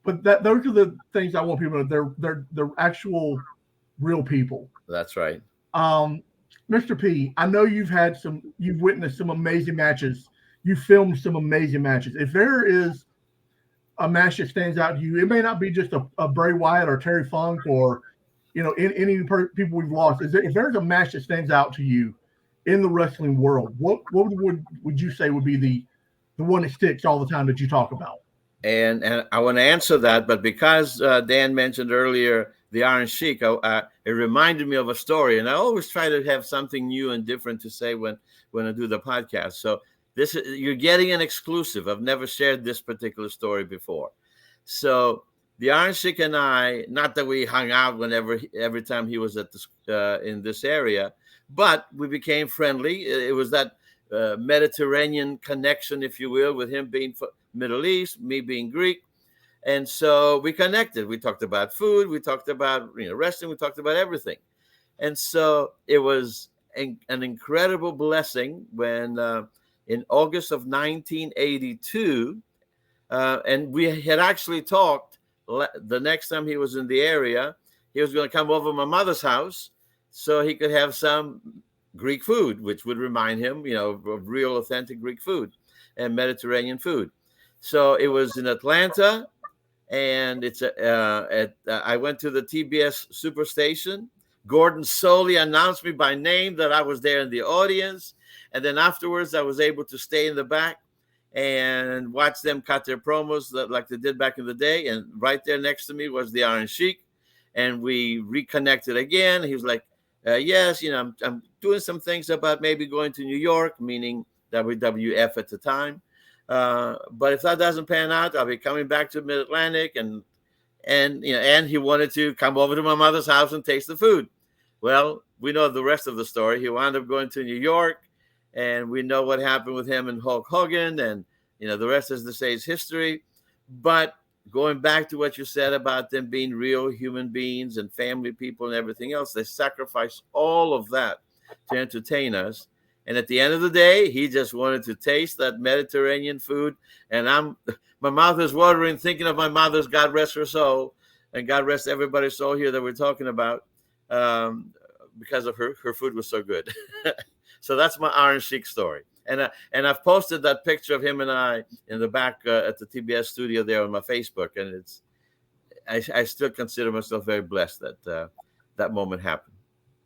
But those are the things I want people to know. They're actual real people. That's right. Mr. P, I know you've witnessed some amazing matches. You filmed some amazing matches. If there is a match that stands out to you, it may not be just a Bray Wyatt or Terry Funk or, any people we've lost. If there's a match that stands out to you in the wrestling world, what would you say would be the one that sticks all the time that you talk about? And I want to answer that, but because Dan mentioned earlier the Iron Sheik, it reminded me of a story, and I always try to have something new and different to say when I do the podcast. So you're getting an exclusive. I've never shared this particular story before. So the Iron Sheik and I, not that we hung out every time he was at in this area, but we became friendly. It was that Mediterranean connection, if you will, with him being Middle East, me being Greek. And so we connected. We talked about food. We talked about wrestling. We talked about everything. And so it was an incredible blessing when in August of 1982, and we had actually talked the next time he was in the area, he was going to come over to my mother's house so he could have some Greek food, which would remind him, of real authentic Greek food and Mediterranean food. So it was in Atlanta, and I went to the TBS Superstation. Gordon Soley announced me by name that I was there in the audience. And then afterwards, I was able to stay in the back and watch them cut their promos like they did back in the day. And right there next to me was the Iron Sheik. And we reconnected again. He was like, "Yes, I'm doing some things about maybe going to New York," meaning WWF at the time. But if that doesn't pan out, I'll be coming back to Mid-Atlantic, and he wanted to come over to my mother's house and taste the food. Well, we know the rest of the story. He wound up going to New York, and we know what happened with him and Hulk Hogan, and the rest, as they say, is history. But going back to what you said about them being real human beings and family people and everything else, they sacrificed all of that to entertain us. And at the end of the day, he just wanted to taste that Mediterranean food. And my mouth is watering thinking of my mother's, God rest her soul, and God rest everybody's soul here that we're talking about, because of her food was so good. So that's my Iron Sheik story. And I've posted that picture of him and I in the back at the TBS studio there on my Facebook. And I still consider myself very blessed that that moment happened.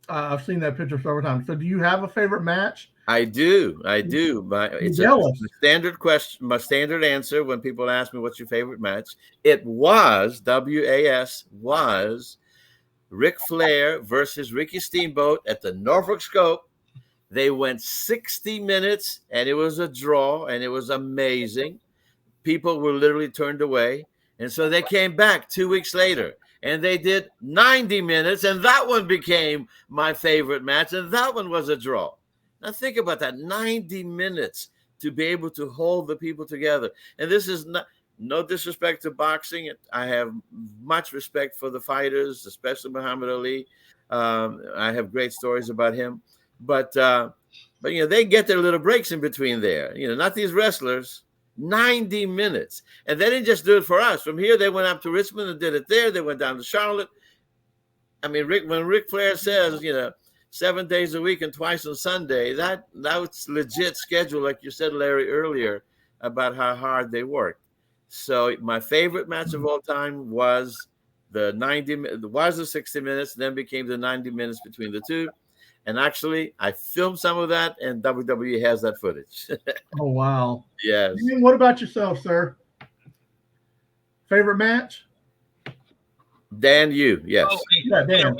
I've seen that picture several times. So do you have a favorite match I do. It's a jealous. standard question, my standard answer when people ask me what's your favorite match. It was was Ric Flair versus Ricky Steamboat at the Norfolk Scope. They went 60 minutes and it was a draw and it was amazing. People were literally turned away. And so they came back 2 weeks later and they did 90 minutes. And that one became my favorite match. And that one was a draw. Now think about that, 90 minutes to be able to hold the people together. And this is not, no disrespect to boxing. I have much respect for the fighters, especially Muhammad Ali. I have great stories about him. But they get their little breaks in between there. Not these wrestlers. 90 minutes. And they didn't just do it for us. From here, they went up to Richmond and did it there. They went down to Charlotte. I mean, when Ric Flair says, 7 days a week and twice on Sunday, that's legit schedule, like you said, Larry, earlier, about how hard they worked. So my favorite match of all time was the 60 minutes, then became the 90 minutes between the two. And actually, I filmed some of that, and WWE has that footage. Oh, wow. Yes. What about yourself, sir? Favorite match? Dan, you. Yes. Oh, yeah, Dan.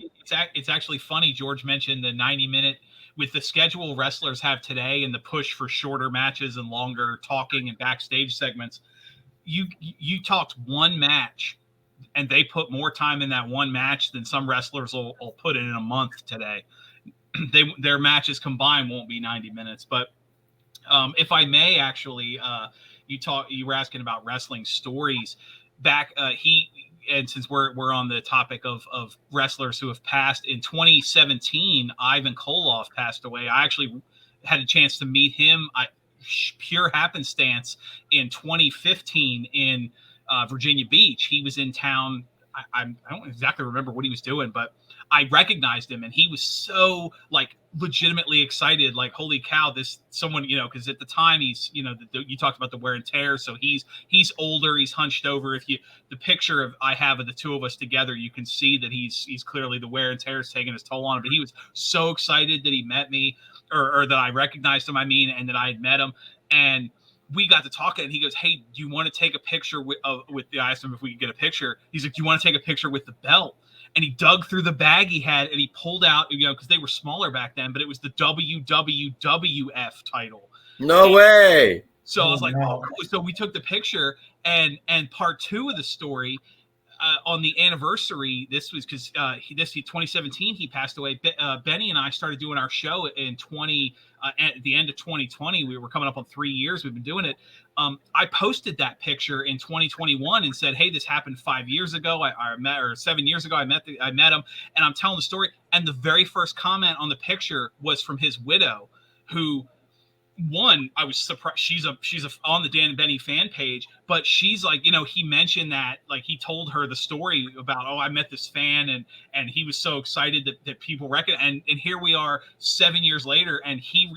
It's actually funny. George mentioned the 90-minute with the schedule wrestlers have today and the push for shorter matches and longer talking and backstage segments. You talked one match, and they put more time in that one match than some wrestlers will put in a month today. Their matches combined won't be 90 minutes. But if I may, actually, you were asking about wrestling stories. And since we're on the topic of wrestlers who have passed, in 2017, Ivan Koloff passed away. I actually had a chance to meet him. Pure happenstance in 2015 in Virginia Beach. He was in town. I don't exactly remember what he was doing, but I recognized him, and he was so legitimately excited, like, holy cow, this someone, because at the time he's, you talked about the wear and tear. So he's older, he's hunched over. The picture I have of the two of us together, you can see that he's clearly the wear and tear is taking his toll on him, but he was so excited that he met me or that I recognized him. And that I had met him. And we got to talking, and he goes, hey, do you want to take a picture with the, I asked him if we could get a picture. He's like, do you want to take a picture with the belt? And he dug through the bag he had, and he pulled out, because they were smaller back then, but it was the WWF title. No way. So I was like, oh, cool. So we took the picture, and part two of the story, on the anniversary, this was because 2017 he passed away. Benny and I started doing our show in at the end of 2020. We were coming up on 3 years we've been doing it. I posted that picture in 2021 and said, hey, this happened 5 years ago. I met, or 7 years ago, I met him, and I'm telling the story. And the very first comment on the picture was from his widow, who, one, I was surprised. She's on the Dan and Benny fan page, but she's like, he mentioned that, he told her the story about, I met this fan, and he was so excited that people reckon. And here we are 7 years later, and he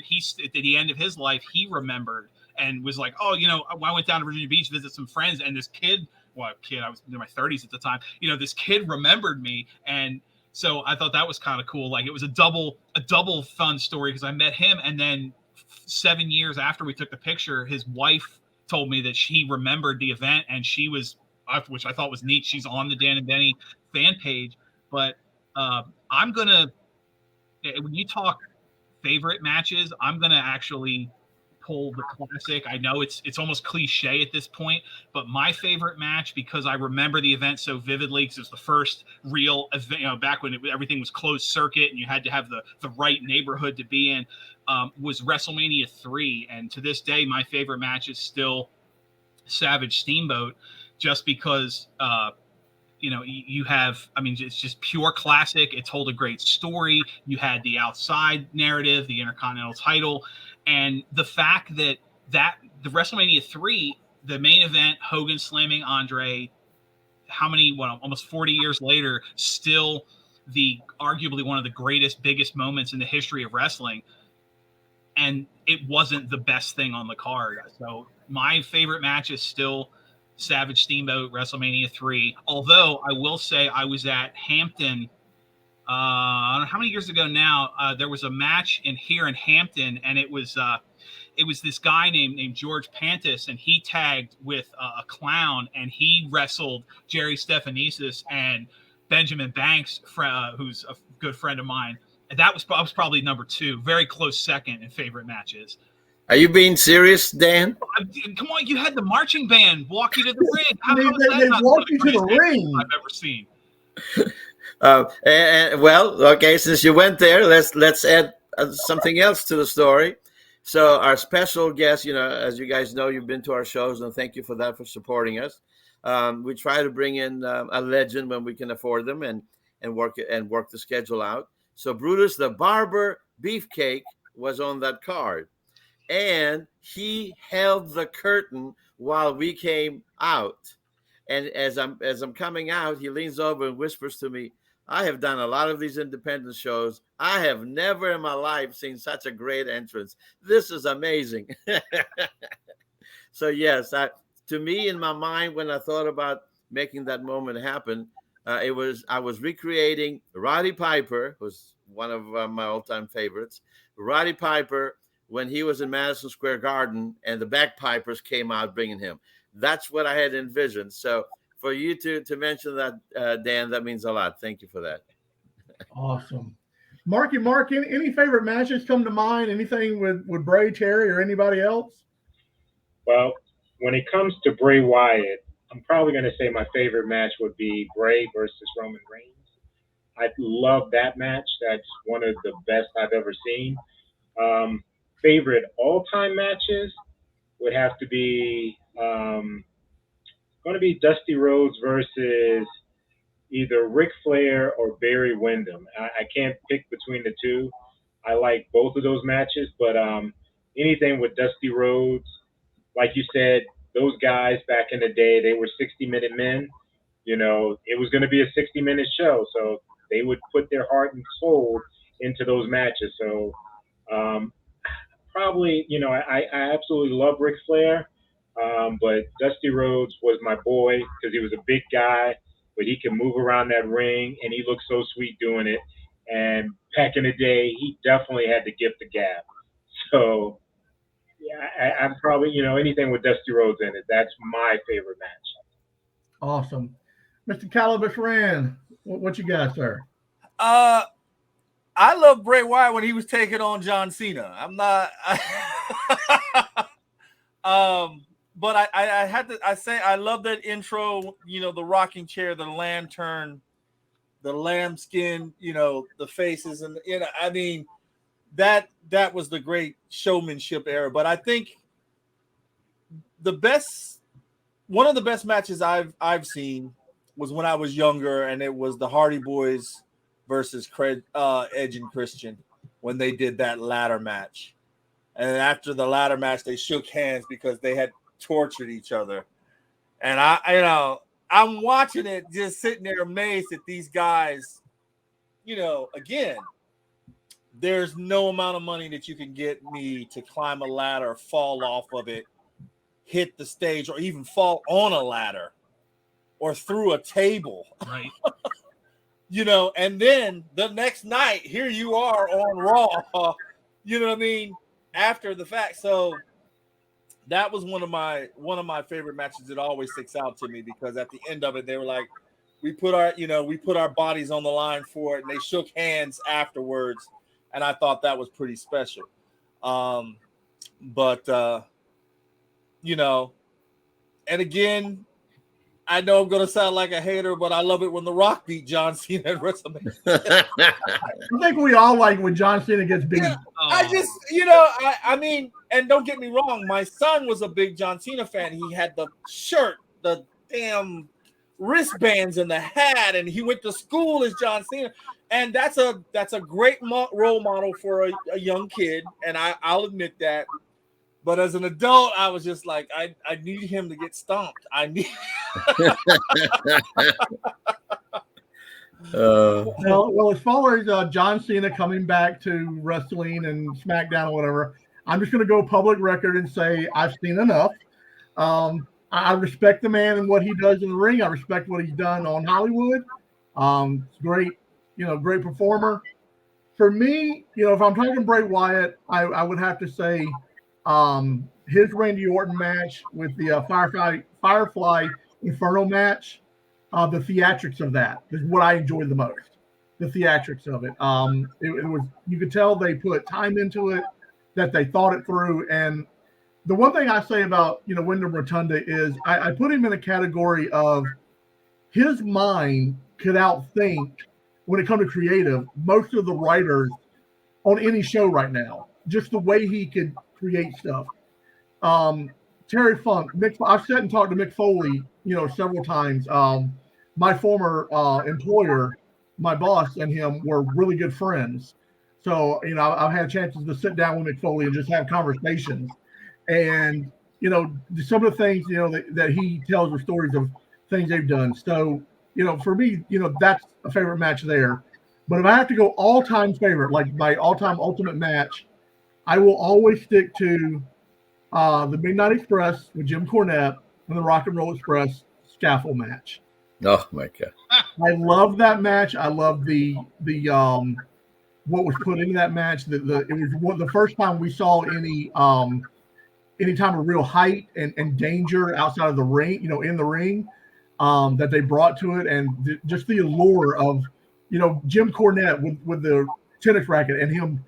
at the end of his life, he remembered and was like, I went down to Virginia Beach to visit some friends, and this kid, I was in my 30s at the time, this kid remembered me. And so I thought that was kind of cool. It was a double fun story, because I met him, and then 7 years after we took the picture, his wife told me that she remembered the event, and she was, which I thought was neat. She's on the Dan and Benny fan page. But I'm gonna, when you talk favorite matches, I'm gonna actually pull the classic. I know it's almost cliche at this point, but my favorite match, because I remember the event so vividly, because it was the first real event, back when everything was closed circuit and you had to have the right neighborhood to be in, was WrestleMania 3. And to this day, my favorite match is still Savage Steamboat, just because you have, it's just pure classic. It told a great story. You had the outside narrative, the Intercontinental title, and the fact that the WrestleMania 3, the main event, Hogan slamming Andre, almost 40 years later, still arguably one of the greatest, biggest moments in the history of wrestling. And it wasn't the best thing on the card. So my favorite match is still Savage Steamboat, WrestleMania 3. Although I will say I was at Hampton I don't know how many years ago now. There was a match here in Hampton, and it was this guy named George Pantis, and he tagged with a clown, and he wrestled Jerry Stephanesis and Benjamin Banks, who's a good friend of mine. And I was probably number 2, very close second in favorite matches. Are you being serious, Dan? Come on, you had the marching band walk you to the ring. How is that they not walk you to the ring? I've ever seen. Well, okay. Since you went there, let's add something else to the story. So our special guest, as you guys know, you've been to our shows, and thank you for that, for supporting us. We try to bring in a legend when we can afford them, and work the schedule out. So Brutus the Barber Beefcake was on that card, and he held the curtain while we came out. And as I'm coming out, he leans over and whispers to me, "I have done a lot of these independent shows. I have never in my life seen such a great entrance. This is amazing." So yes, to me, in my mind, when I thought about making that moment happen, I was recreating Roddy Piper, who's one of my all-time favorites. Roddy Piper, when he was in Madison Square Garden and the bagpipers came out bringing him. That's what I had envisioned. So for you to mention that, Dan, that means a lot. Thank you for that. Awesome. Mark, any favorite matches come to mind? Anything with Bray, Terry, or anybody else? Well, when it comes to Bray Wyatt, I'm probably going to say my favorite match would be Bray versus Roman Reigns. I love that match. That's one of the best I've ever seen. Favorite all-time matches would have to be going to be Dusty Rhodes versus either Ric Flair or Barry Windham. I can't pick between the two. I like both of those matches, but anything with Dusty Rhodes, like you said, those guys back in the day, they were 60-minute men. It was going to be a 60-minute show, so they would put their heart and soul into those matches. So probably, I absolutely love Ric Flair, but Dusty Rhodes was my boy because he was a big guy, but he could move around that ring, and he looked so sweet doing it. And back in the day, he definitely had the gift of gab. So, yeah, I'm probably, anything with Dusty Rhodes in it, that's my favorite match. Awesome. Mr. Calabash Rand, what you got, sir? I love Bray Wyatt when he was taking on John Cena. I'm not, but I had to. I say I love that intro. The rocking chair, the lantern, the lambskin. The faces, and I mean, that was the great showmanship era. But I think one of the best matches I've seen was when I was younger, and it was the Hardy Boys versus Edge and Christian when they did that ladder match. And after the ladder match, they shook hands because they had tortured each other. And I'm watching it, just sitting there amazed at these guys. Again, there's no amount of money that you can get me to climb a ladder, fall off of it, hit the stage, or even fall on a ladder or through a table. Right. And then the next night, here you are on Raw, you know what I mean, after the fact. So that was one of my favorite matches. It always sticks out to me because at the end of it, they were like, we put our bodies on the line for it, and they shook hands afterwards. And I thought that was pretty special. And again, I know I'm going to sound like a hater, but I love it when The Rock beat John Cena at WrestleMania. I think we all like when John Cena gets beat. Yeah, I just, I mean, and don't get me wrong, my son was a big John Cena fan. He had the shirt, the damn wristbands, and the hat, and he went to school as John Cena. And that's a great role model for a young kid, and I'll admit that. But as an adult, I was just like, I need him to get stomped. I need. Well, as far as John Cena coming back to wrestling and SmackDown or whatever, I'm just going to go public record and say I've seen enough. I respect the man and what he does in the ring. I respect what he's done on Hollywood. It's great. great performer. For me, if I'm talking Bray Wyatt, I would have to say his Randy Orton match with the Firefly Inferno match. The theatrics of that is what I enjoyed the most. The theatrics of it. It was, you could tell they put time into it, that they thought it through. And the one thing I say about Wyndham Rotunda is I put him in a category of his mind could outthink, when it comes to creative, most of the writers on any show right now. Just the way he could create stuff. Terry Funk, I've sat and talked to Mick Foley, several times. My former employer, my boss, and him were really good friends. So, I've had chances to sit down with Mick Foley and just have conversations. And, some of the things, that he tells are stories of things they've done. So, for me, that's a favorite match there. But if I have to go all-time favorite, like my all-time ultimate match, I will always stick to the Midnight Express with Jim Cornette and the Rock and Roll Express scaffold match. Oh my God! I love that match. I love the what was put into that match. It was the first time we saw any time of real height and danger outside of the ring, in the ring, that they brought to it, and just the allure of Jim Cornette with the tennis racket and him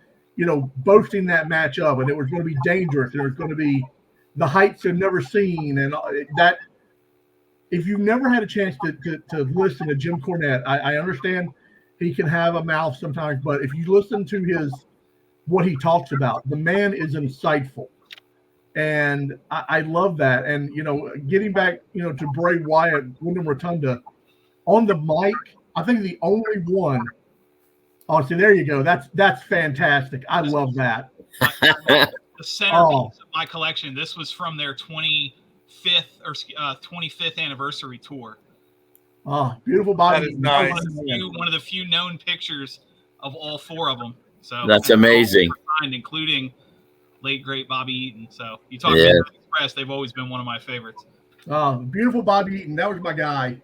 boasting that match up, and it was going to be dangerous, and it was going to be the heights you've never seen, and that. If you've never had a chance to listen to Jim Cornette, I understand he can have a mouth sometimes, but if you listen to what he talks about, the man is insightful, and I love that. And getting back to Bray Wyatt, Wyndham Rotunda on the mic, I think the only one. Oh, see, there you go. That's fantastic. I love that. The centerpiece of my collection. This was from their 25th anniversary tour. Oh, beautiful body. That is nice. One of the few known pictures of all four of them. So that's amazing. Including late great Bobby Eaton. So you talk about Express, they've always been one of my favorites. Beautiful Bobby Eaton. That was my guy.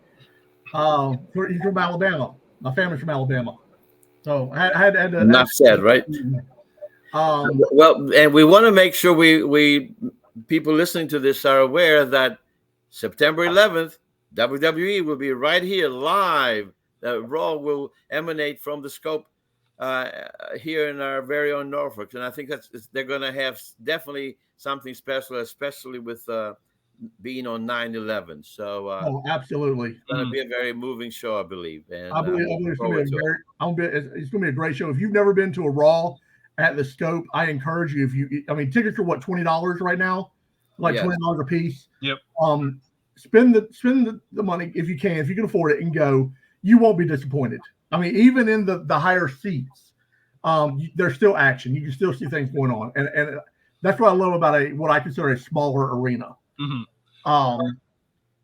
He's from Alabama. My family's from Alabama. So I had to. Enough said, right? Well, and we want to make sure we people listening to this are aware that September 11th, WWE will be right here live. Raw will emanate from the scope here in our very own Norfolk, and I think they're going to have definitely something special, especially with being on 9/11. So, absolutely, it's going to be a very moving show, I believe. And I believe it's going to be it's going to be a great show. If you've never been to a Raw at the Scope, I encourage you. Tickets are what, $20 right now, like $20 a piece. Yep. Spend the money if you can afford it, and go. You won't be disappointed. Even in the higher seats, there's still action. You can still see things going on, and that's what I love about what I consider a smaller arena. Mm-hmm.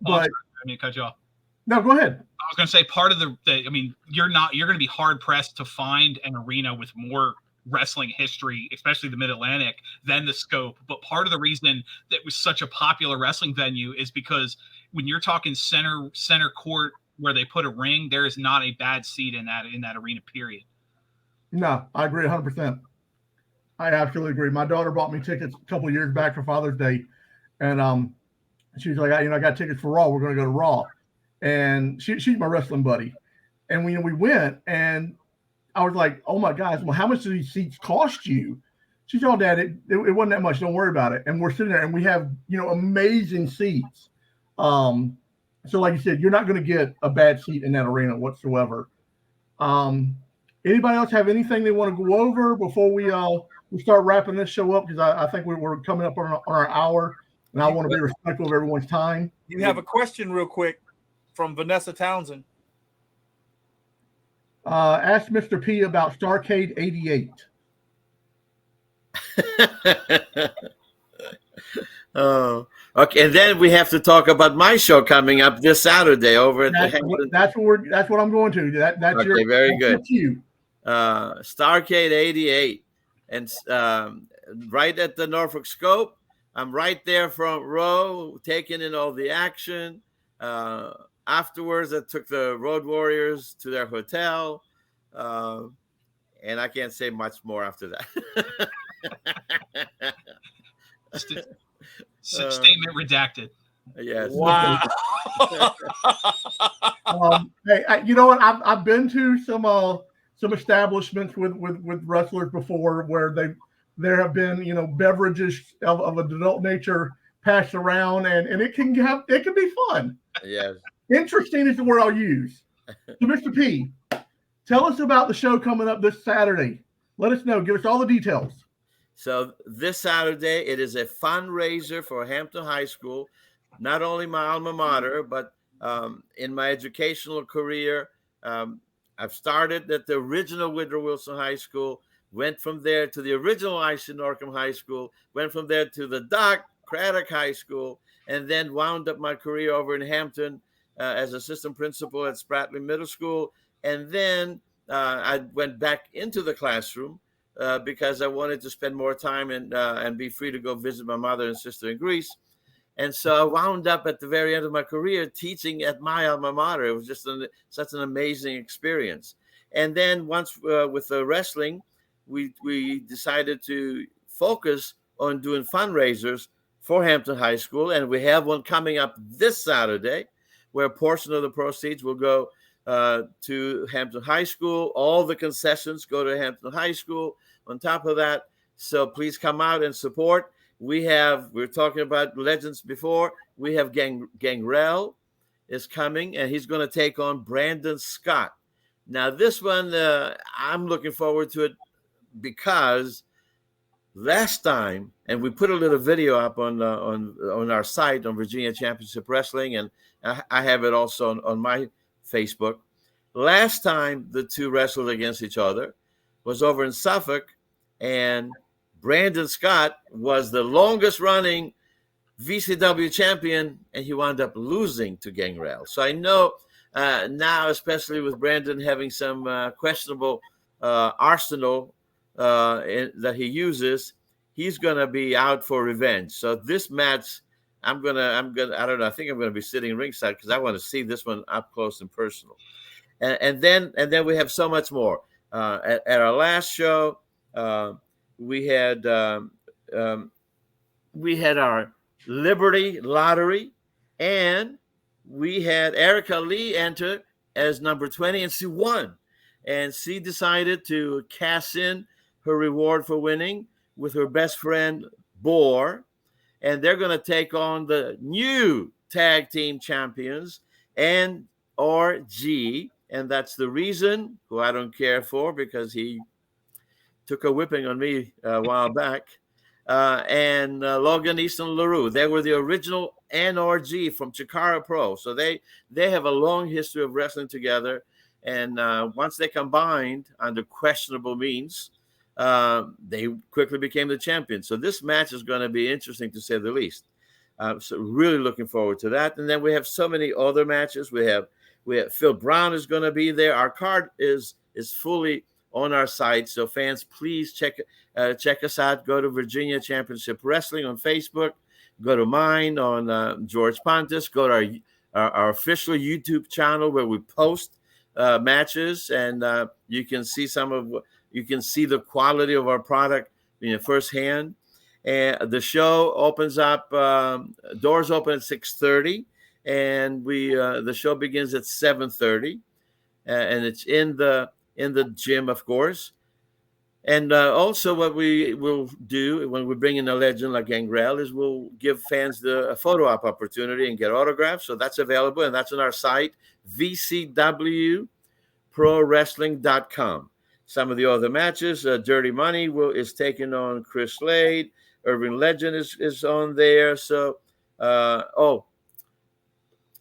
But I mean, cut you off. No, go ahead. I was going to say part of you're going to be hard pressed to find an arena with more wrestling history, especially the Mid-Atlantic, than the Scope. But part of the reason that was such a popular wrestling venue is because when you're talking center court where they put a ring, there is not a bad seat in that arena, period. No, I agree 100%. I absolutely agree. My daughter bought me tickets a couple of years back for Father's Day, and she was like, I got tickets for Raw. We're going to go to Raw. And she's my wrestling buddy. And we went, and I was like, oh my gosh, well, how much do these seats cost you? She said, oh, Dad, it wasn't that much. Don't worry about it. And we're sitting there, and we have, amazing seats. So like you said, you're not going to get a bad seat in that arena whatsoever. Anybody else have anything they want to go over before we start wrapping this show up? Because I think we're coming up on our hour, and I want to be respectful of everyone's time. You have a question real quick from Vanessa Townsend. Ask Mr. P about Starcade 88. Oh, okay. And then we have to talk about my show coming up this Saturday over at that's what I'm going to. That's okay, very good. You. Starcade 88, and right at the Norfolk Scope. I'm right there front row, taking in all the action. Afterwards, I took the Road Warriors to their hotel. Uh, and I can't say much more after that. Statement redacted. Yes. Wow. Hey, you know what? I've been to some establishments with wrestlers before where there have been beverages of an adult nature passed around, and it can be fun. Yes. Interesting is the word I'll use. So, Mr. P, tell us about the show coming up this Saturday. Let us know. Give us all the details. So this Saturday, it is a fundraiser for Hampton High School, not only my alma mater, but in my educational career, um, I've started at the original Woodrow Wilson High School, went from there to the original I.C. Norcom High School, went from there to the Doc Craddock High School, and then wound up my career over in Hampton as assistant principal at Spratly Middle School. And then I went back into the classroom because I wanted to spend more time and be free to go visit my mother and sister in Greece. And so I wound up at the very end of my career teaching at my alma mater. It was just such an amazing experience. And then once with the wrestling, we decided to focus on doing fundraisers for Hampton High School. And we have one coming up this Saturday where a portion of the proceeds will go to Hampton High School. All the concessions go to Hampton High School on top of that. So please come out and support. We were talking about legends before. We have Gangrel is coming, and he's going to take on Brandon Scott. Now, this one, I'm looking forward to it because last time, and we put a little video up on our site on Virginia Championship Wrestling, and I have it also on my Facebook. Last time the two wrestled against each other was over in Suffolk, and Brandon Scott was the longest running VCW champion, and he wound up losing to Gangrel. So I know now, especially with Brandon having some questionable arsenal that he uses, he's going to be out for revenge. So this match, I don't know. I think I'm going to be sitting ringside because I want to see this one up close and personal. And then we have so much more. At our last show, we had our Liberty Lottery, and we had Erica Lee enter as number 20, and she won. And she decided to cash in her reward for winning with her best friend, Boar. And they're going to take on the new tag team champions, N-R-G. And that's the Reason, who I don't care for because he took a whipping on me a while back, and Logan Easton LaRue. They were the original NRG from Chikara Pro. So they have a long history of wrestling together. And once they combined under questionable means, they quickly became the champions. So this match is going to be interesting, to say the least. So really looking forward to that. And then we have so many other matches. We have Phil Brown is going to be there. Our card is fully on our site. So fans, please check us out. Go to Virginia Championship Wrestling on Facebook. Go to mine on George Pontus. Go to our official YouTube channel where we post matches, and you can see the quality of our product firsthand. And the show opens up. Doors open at 6:30, and the show begins at 7:30, and it's in the gym, of course. And also what we will do when we bring in a legend like Gangrel is we'll give fans a photo op opportunity and get autographs. So that's available, and that's on our site, vcwprowrestling.com. Some of the other matches, Dirty Money is taking on Chris Slade. Urban Legend is on there. So, the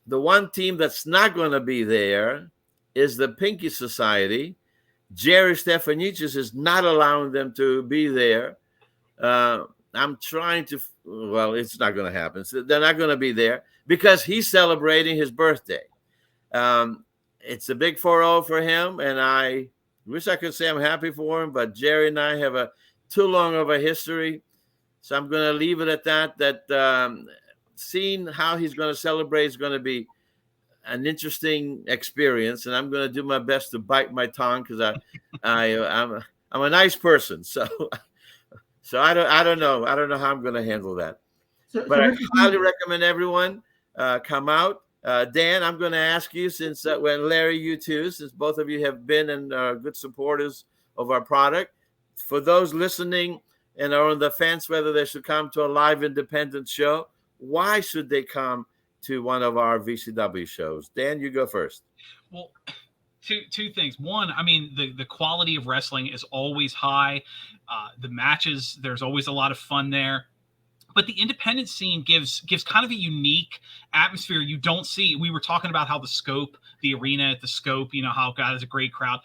one team that's not going to be there is the Pinky Society. Jerry Stephanicius is not allowing them to be there. I'm trying to, it's not going to happen. So they're not going to be there because he's celebrating his birthday. It's a big 4-0 for him, and I wish I could say I'm happy for him, but Jerry and I have too long of a history. So I'm going to leave it at that seeing how he's going to celebrate is going to be an interesting experience, and I'm going to do my best to bite my tongue because I'm a nice person. So I don't know how I'm going to handle that. But I highly recommend everyone come out. Dan, I'm going to ask you, since when Larry, you too, since both of you have been and are good supporters of our product. For those listening and are on the fence whether they should come to a live independent show, why should they come to one of our VCW shows? Dan, you go first. Well, two things. One, I mean, the quality of wrestling is always high. The matches, there's always a lot of fun there. But the independent scene gives kind of a unique atmosphere you don't see. We were talking about how the arena at the Scope, how God is a great crowd.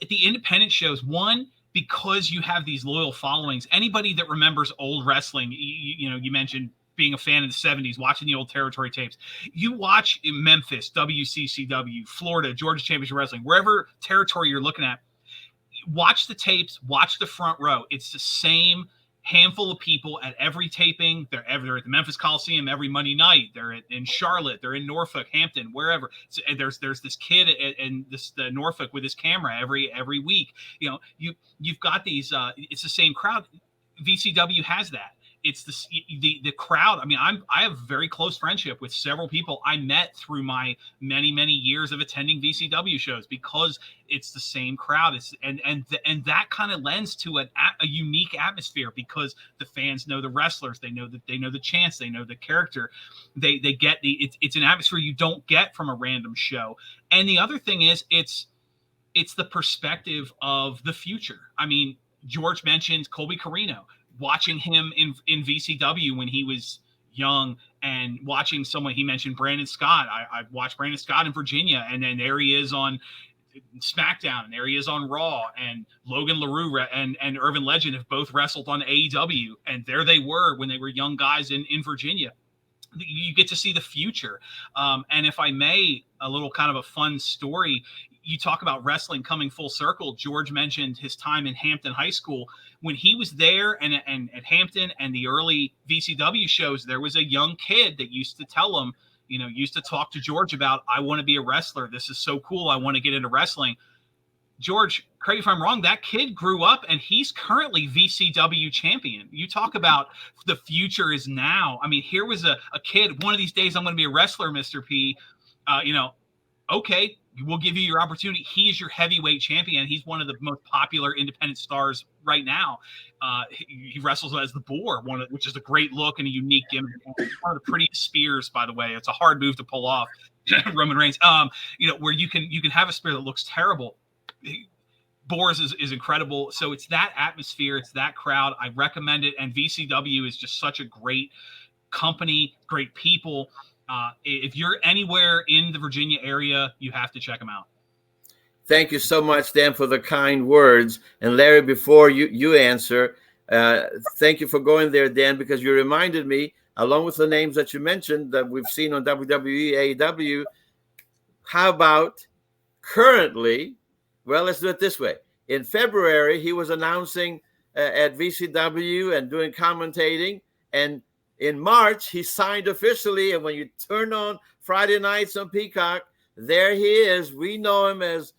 At the independent shows, one, because you have these loyal followings. Anybody that remembers old wrestling, you mentioned being a fan of the 70s, watching the old territory tapes. You watch in Memphis, WCCW, Florida, Georgia Championship Wrestling, wherever territory you're looking at, watch the tapes, watch the front row. It's the same handful of people at every taping. They're at the Memphis Coliseum every Monday night. They're in Charlotte. They're in Norfolk, Hampton, wherever. So, and there's this kid in the Norfolk with his camera every week. You've got these. It's the same crowd. VCW has that. It's the crowd. I mean, I have very close friendship with several people I met through my many years of attending VCW shows because it's the same crowd. And that kind of lends to a unique atmosphere because the fans know the wrestlers. They know the chants. They know the character. They get it's an atmosphere you don't get from a random show. And the other thing is it's the perspective of the future. I mean, George mentioned Colby Carino. Watching him in VCW when he was young and watching someone, he mentioned Brandon Scott. I watched Brandon Scott in Virginia, and then there he is on SmackDown, and there he is on Raw, and Logan LaRue and Urban Legend have both wrestled on AEW, and there they were when they were young guys in Virginia. You get to see the future. And if I may, a little kind of a fun story. You talk about wrestling coming full circle. George mentioned his time in Hampton High School. When he was there and at Hampton and the early VCW shows, there was a young kid that used to tell him, used to talk to George about, I want to be a wrestler. This is so cool. I want to get into wrestling. George, correct me if I'm wrong, that kid grew up and he's currently VCW champion. You talk about the future is now. I mean, here was a kid, one of these days I'm going to be a wrestler, Mr. P. Okay, we'll give you your opportunity. He is your heavyweight champion. He's one of the most popular independent stars right now. He wrestles as the Boar, which is a great look and a unique gimmick. One of the prettiest spears, by the way. It's a hard move to pull off. Roman Reigns. Where you can have a spear that looks terrible. Boars is incredible. So it's that atmosphere, it's that crowd. I recommend it. And VCW is just such a great company, great people. If you're anywhere in the Virginia area, you have to check them out. Thank you so much, Dan, for the kind words. And Larry, before you answer, thank you for going there, Dan, because you reminded me, along with the names that you mentioned that we've seen on WWE, AEW, how about currently, well, let's do it this way. In February, he was announcing at VCW and doing commentating, and in March, he signed officially, and when you turn on Friday nights on Peacock, there he is. We know him as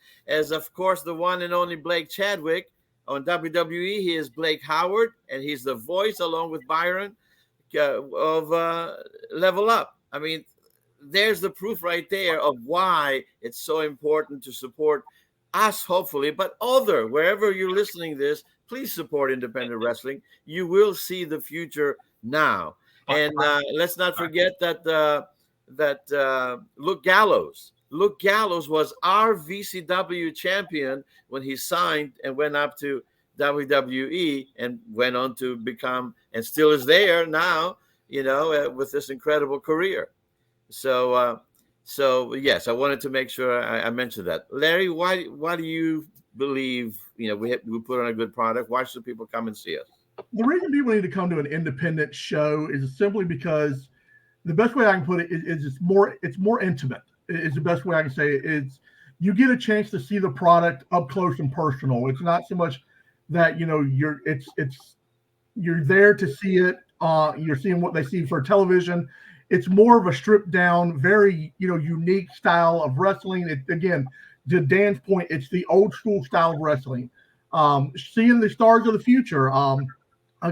of course, the one and only Blake Chadwick. On WWE, he is Blake Howard, and he's the voice, along with Byron, of Level Up. I mean, there's the proof right there of why it's so important to support us, hopefully, but wherever you're listening to this, please support independent wrestling. You will see the future now. And let's not forget that Luke Gallows was our VCW champion when he signed and went up to WWE and went on to become, and still is there now, with this incredible career. So yes, I wanted to make sure I mentioned that. Larry, why do you believe we put on a good product? Why should people come and see us? The reason people need to come to an independent show is simply because the best way I can put it is it's more intimate. Is the best way I can say it. It's you get a chance to see the product up close and personal. It's not so much that you're there to see it. You're seeing what they see for television. it's more of a stripped down, very, unique style of wrestling. Again, to Dan's point, it's the old school style of wrestling. Seeing the stars of the future. I'll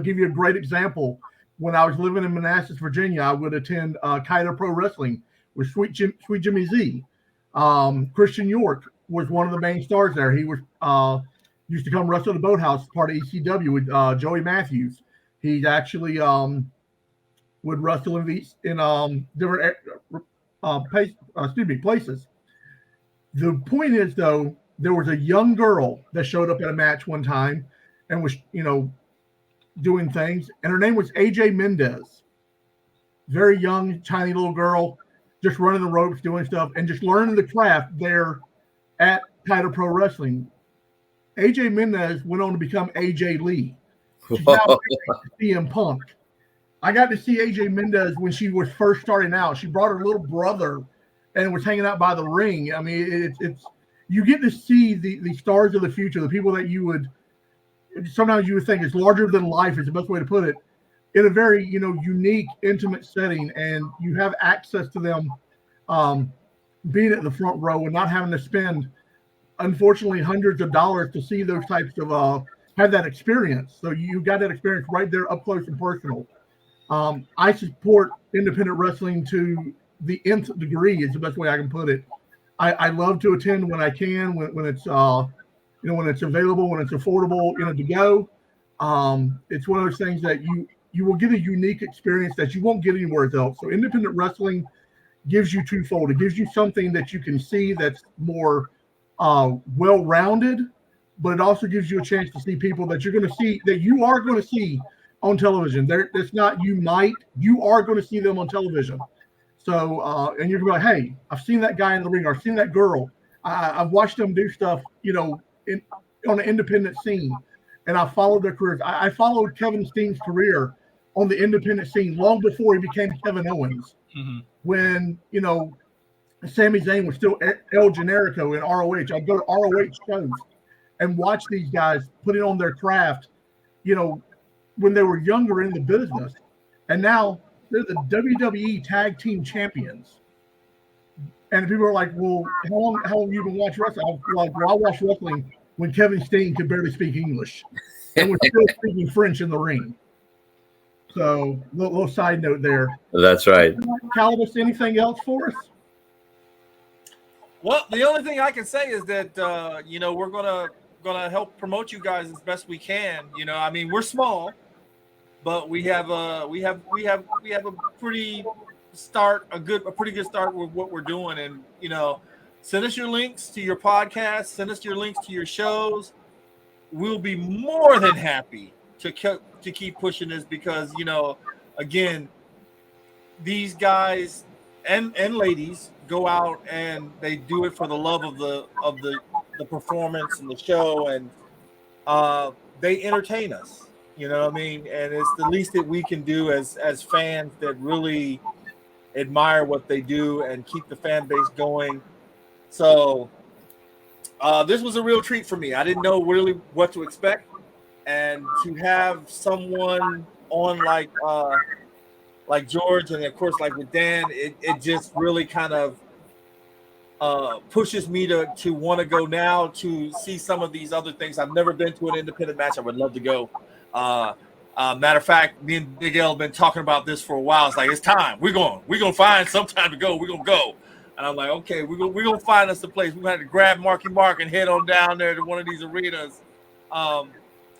give you a great example. When I was living in Manassas, Virginia, I would attend Kaido Pro Wrestling with Sweet Jimmy Z. Christian York was one of the main stars there. He was used to come wrestle the Boathouse, part of ECW with Joey Matthews. He actually would wrestle in different places. The point is, though, there was a young girl that showed up at a match one time and was, doing things, and her name was AJ Mendez. Very young, tiny little girl, just running the ropes, doing stuff, and just learning the craft there at Kaido Pro Wrestling. AJ Mendez went on to become AJ Lee. She's now CM Punk. I got to see AJ Mendez when she was first starting out. She brought her little brother and was hanging out by the ring. I mean, it's you get to see the stars of the future, the people that you would sometimes you would think is larger than life is the best way to put it, in a very, unique, intimate setting, and you have access to them being at the front row and not having to spend, unfortunately, hundreds of dollars to see those types of have that experience. So you got that experience right there up close and personal. I support independent wrestling to the nth degree is the best way I can put it. I love to attend when I can, when it's when it's available, when it's affordable, to go. It's one of those things that you will get a unique experience that you won't get anywhere else. So independent wrestling gives you twofold. It gives you something that you can see that's more well-rounded, but it also gives you a chance to see people that you're going to see, that you are going to see on television. It's not you are going to see them on television. So, and you're going to be like, hey, I've seen that guy in the ring, or I've seen that girl. I've watched them do stuff, on an independent scene, and I followed their careers. I followed Kevin Steen's career on the independent scene long before he became Kevin Owens. Mm-hmm. When, Sami Zayn was still El Generico in ROH. I'd go to ROH shows and watch these guys putting on their craft, when they were younger in the business. And now they're the WWE Tag Team Champions. And people are like, well, how long have you been watching wrestling? I'm like, well, I watched wrestling when Kevin Steen could barely speak English and was still speaking French in the ring. So, little side note there. That's right. Calibus, anything else for us? Well, the only thing I can say is that we're gonna help promote you guys as best we can. I mean, we're small, but we have a pretty good start with what we're doing, and send us your links to your podcast, send us your links to your shows. We'll be more than happy to keep pushing this, because again, these guys and ladies go out and they do it for the love of the performance and the show, and they entertain us. You know what I mean? And it's the least that we can do as fans that really admire what they do and keep the fan base going. So this was a real treat for me. I didn't know really what to expect, and to have someone on like George, and of course like with Dan, it just really kind of pushes me to want to go now to see some of these other things. I've never been to an independent match. I would love to go. Matter of fact, me and Big L have been talking about this for a while. It's like, it's time. We're gonna find some time to go. We're gonna go. And I'm like, okay, we're gonna find us a place. We're gonna have to grab Marky Mark and head on down there to one of these arenas.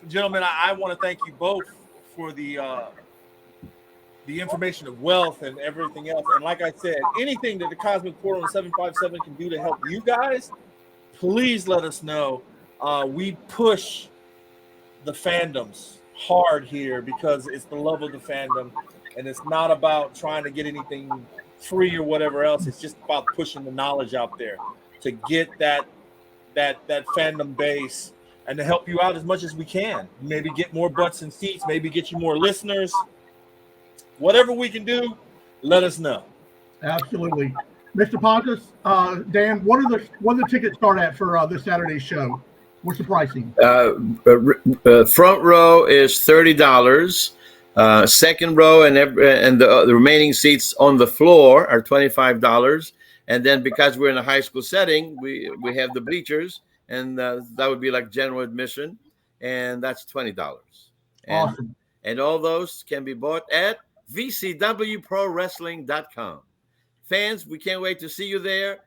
Gentlemen, I want to thank you both for the information of wealth and everything else. And like I said, anything that the Cosmic Portal and 757 can do to help you guys, please let us know. We push the fandoms hard here because it's the love of the fandom, and it's not about trying to get anything free or whatever else. It's just about pushing the knowledge out there to get that fandom base and to help you out as much as we can. Maybe get more butts and seats, maybe get you more listeners. Whatever we can do, let us know. Absolutely. Mr. Pontus, Dan, what do the tickets start at for this Saturday's show? What's the pricing? Front row is $30. Second row and the remaining seats on the floor are $25. And then because we're in a high school setting, we have the bleachers, and that would be like general admission, and that's $20. And, Awesome. And all those can be bought at vcwprowrestling.com. Fans, we can't wait to see you there.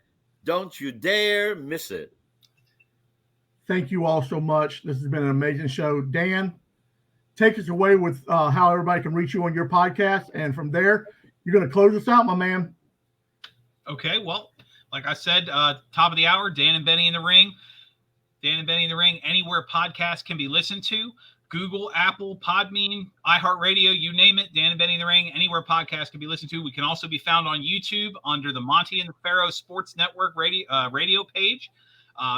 Don't you dare miss it. Thank you all so much. This has been an amazing show. Dan, take us away with how everybody can reach you on your podcast. And from there, you're going to close us out, my man. Okay, well, like I said, top of the hour, Dan and Benny in the Ring. Dan and Benny in the Ring, anywhere podcasts can be listened to. Google, Apple, Podbean, iHeartRadio, you name it. Dan and Benny in the Ring, anywhere podcasts can be listened to. We can also be found on YouTube under the Monty and the Pharaoh Sports Network radio page.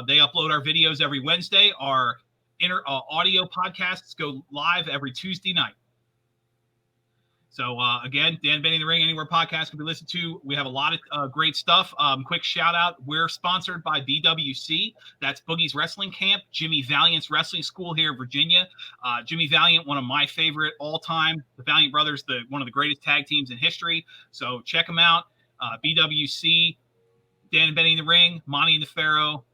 They upload our videos every Wednesday. Our audio podcasts go live every Tuesday night. So, again, Dan Benny in the Ring, anywhere podcast can be listened to. We have a lot of great stuff. Quick shout out. We're sponsored by BWC. That's Boogie's Wrestling Camp, Jimmy Valiant's Wrestling School here in Virginia. Jimmy Valiant, one of my favorite all time. The Valiant Brothers, one of the greatest tag teams in history. So check them out. BWC, Dan and Benny in the Ring, Monty and the Pharaoh.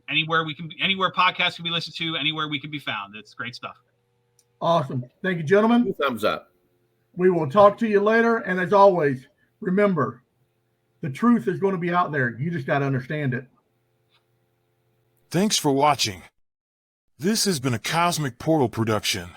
Anywhere podcasts can be listened to, anywhere we can be found. It's great stuff. Awesome. Thank you, gentlemen. Thumbs up. We will talk to you later. And as always, remember, the truth is going to be out there. You just got to understand it. Thanks for watching. This has been a Cosmic Portal production.